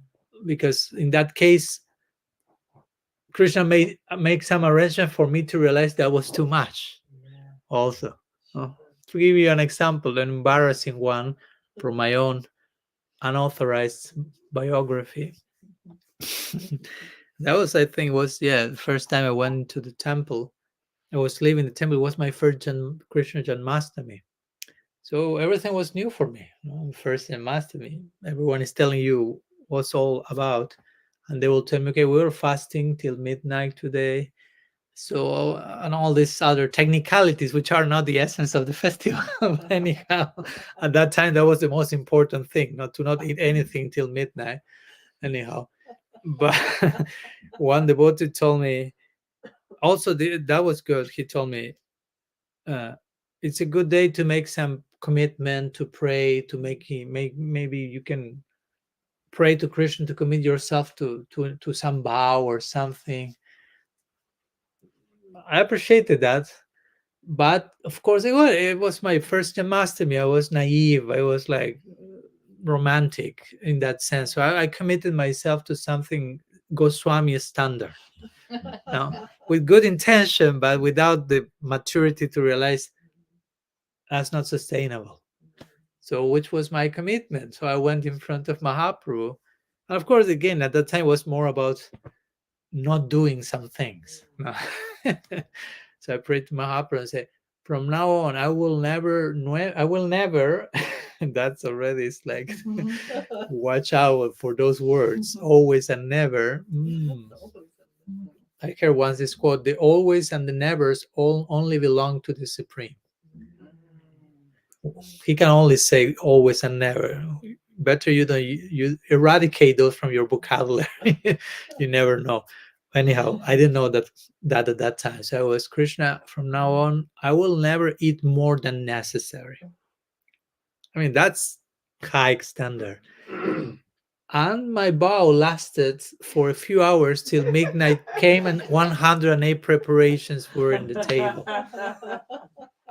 because in that case, Krishna may make some arrangement for me to realize that was too much. Also, to give you an example, an embarrassing one from my own unauthorized biography. That was, I think, the first time I went to the temple. I was leaving the temple. It was my first Krishna Janmashtami. So everything was new for me. First Janmashtami. Everyone is telling you what's all about. And they will tell me, okay, we're fasting till midnight today. So, and all these other technicalities, which are not the essence of the festival. Anyhow, at that time, that was the most important thing, not to not eat anything till midnight. Anyhow, but one devotee told me, also that was good. He told me, it's a good day to make some commitment, to pray, to make maybe you can pray to Krishna to commit yourself to some vow or something. I appreciated that, but of course it was my first Janmashtami. I was naive. I was like romantic in that sense. So I committed myself to something Goswami standard. Now, with good intention, but without the maturity to realize that's not sustainable. So, which was my commitment? So I went in front of Mahaprabhu, and of course, again at that time it was more about not doing some things. So I prayed to Mahaprabhu and said, "From now on, I will never. That's already, it's like, watch out for those words, always and never. I heard once this quote: "The always and the nevers all only belong to the Supreme." He can only say always and never. Better you eradicate those from your vocabulary. You never know. Anyhow, I didn't know that at that time. So I was, Krishna, from now on, I will never eat more than necessary. I mean, that's high standard. And my vow lasted for a few hours till midnight came, and 108 preparations were in the table.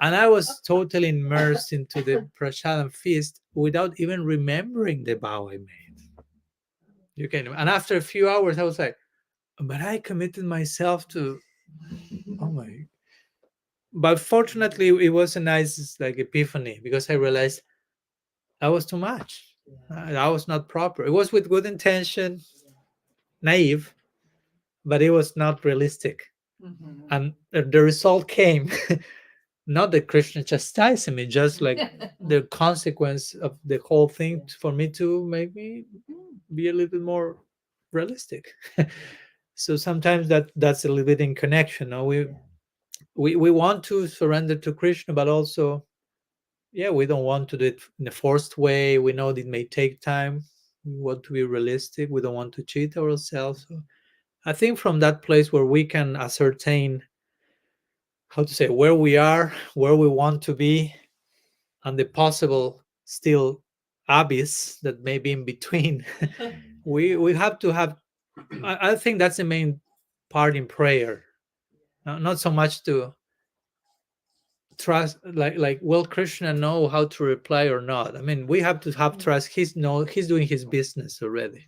And I was totally immersed into the prasadam feast without even remembering the vow I made. You can, and after a few hours, I was like, but I committed myself to, oh my. But fortunately, it was a nice like epiphany, because I realized that was too much. That was not proper. It was with good intention, naive, but it was not realistic. And the result came. Not that Krishna chastised me, just like the consequence of the whole thing for me to make me be a little bit more realistic. So sometimes that's a little bit in connection. No? We want to surrender to Krishna, but also, we don't want to do it in a forced way. We know that it may take time. We want to be realistic. We don't want to cheat ourselves. So I think from that place where we can ascertain, how to say, where we are, where we want to be, and the possible still abyss that may be in between. we have to have, I think that's the main part in prayer. Not so much to trust, like will Krishna know how to reply or not? I mean, we have to have trust. He's doing his business already.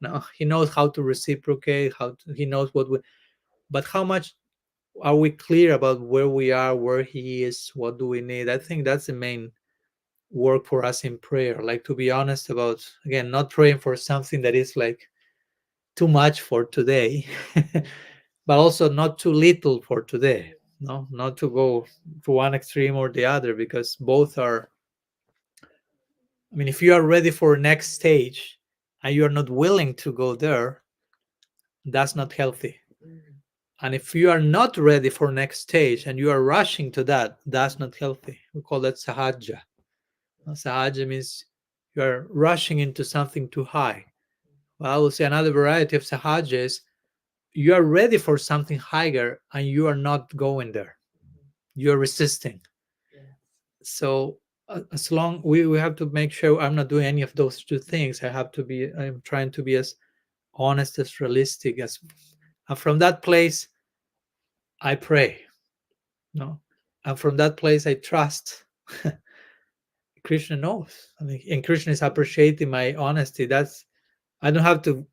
No, he knows how to reciprocate, he knows what we, but how much are we clear about where we are, where he is, what do we need? I think that's the main work for us in prayer, like to be honest about, again, not praying for something that is like too much for today, but also not too little for today. No, not to go to one extreme or the other, because both are, I mean, if you are ready for next stage and you are not willing to go there, that's not healthy. And if you are not ready for next stage and you are rushing to that, that's not healthy. We call that sahaja. Sahaja means you are rushing into something too high. Well, I will say another variety of sahaja is you are ready for something higher and you are not going there. You are resisting. So as long we have to make sure I'm not doing any of those two things. I'm trying to be as honest, as realistic as, and from that place I pray. No, and from that place I trust. Krishna knows. I mean, and Krishna is appreciating my honesty. That's, I don't have to,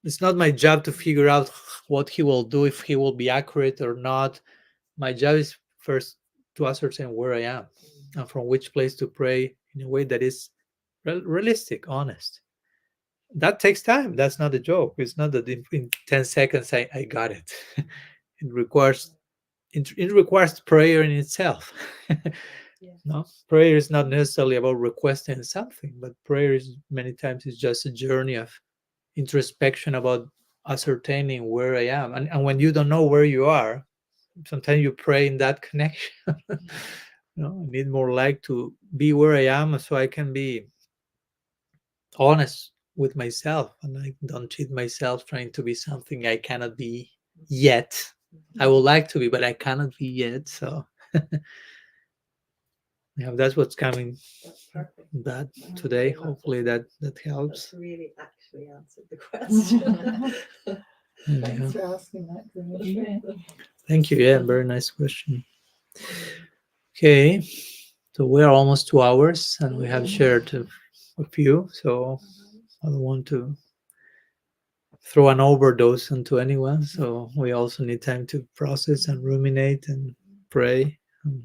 it's not my job to figure out what he will do, if he will be accurate or not. My job is first to ascertain where I am and from which place to pray in a way that is realistic, honest. That takes time. That's not a joke. It's not that in 10 seconds I got it. It requires it requires prayer in itself. No, prayer is not necessarily about requesting something, but prayer is many times is just a journey of introspection about ascertaining where I am. And when you don't know where you are, sometimes you pray in that connection. I need more like to be where I am so I can be honest with myself and I don't cheat myself trying to be something I cannot be yet. I would like to be, but I cannot be yet. So yeah, that's what's coming. That today, hopefully that helps. That's really actually answered the question. Thanks for asking that, Dimitri. Thank you. Yeah, very nice question. Okay, so we are almost 2 hours and we have shared a few, so I don't want to throw an overdose onto anyone. So we also need time to process and ruminate and pray and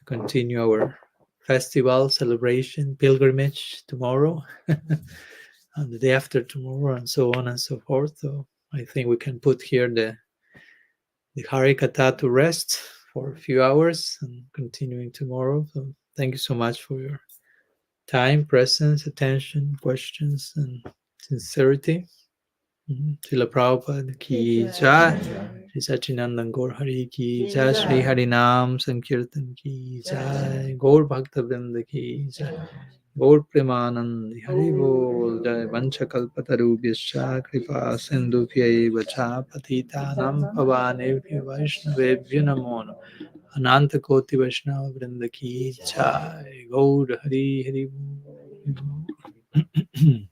continue our festival celebration pilgrimage tomorrow and the day after tomorrow and so on and so forth. So I think we can put here the Harikatha to rest for a few hours and continuing tomorrow. So thank you so much for your time, presence, attention, questions, and sincerity. Srila Prabhupada ki jai, Sri Sachinandan Gaur Hari ki jai, Sri Harinam Sankirtan ki jai, Gaur Bhakta Vrinda ki jai, Gaur Premanandi Hari Bol Jai, Vancha Kalpatarubhyascha Kripa Sindhubhyaiva cha Patitanam Pavanebhyo Vaishnavebhyo Namo Namo. Ananta Koti Vaishnava Vrinda ki jai, Gaur Hari Hari Bol.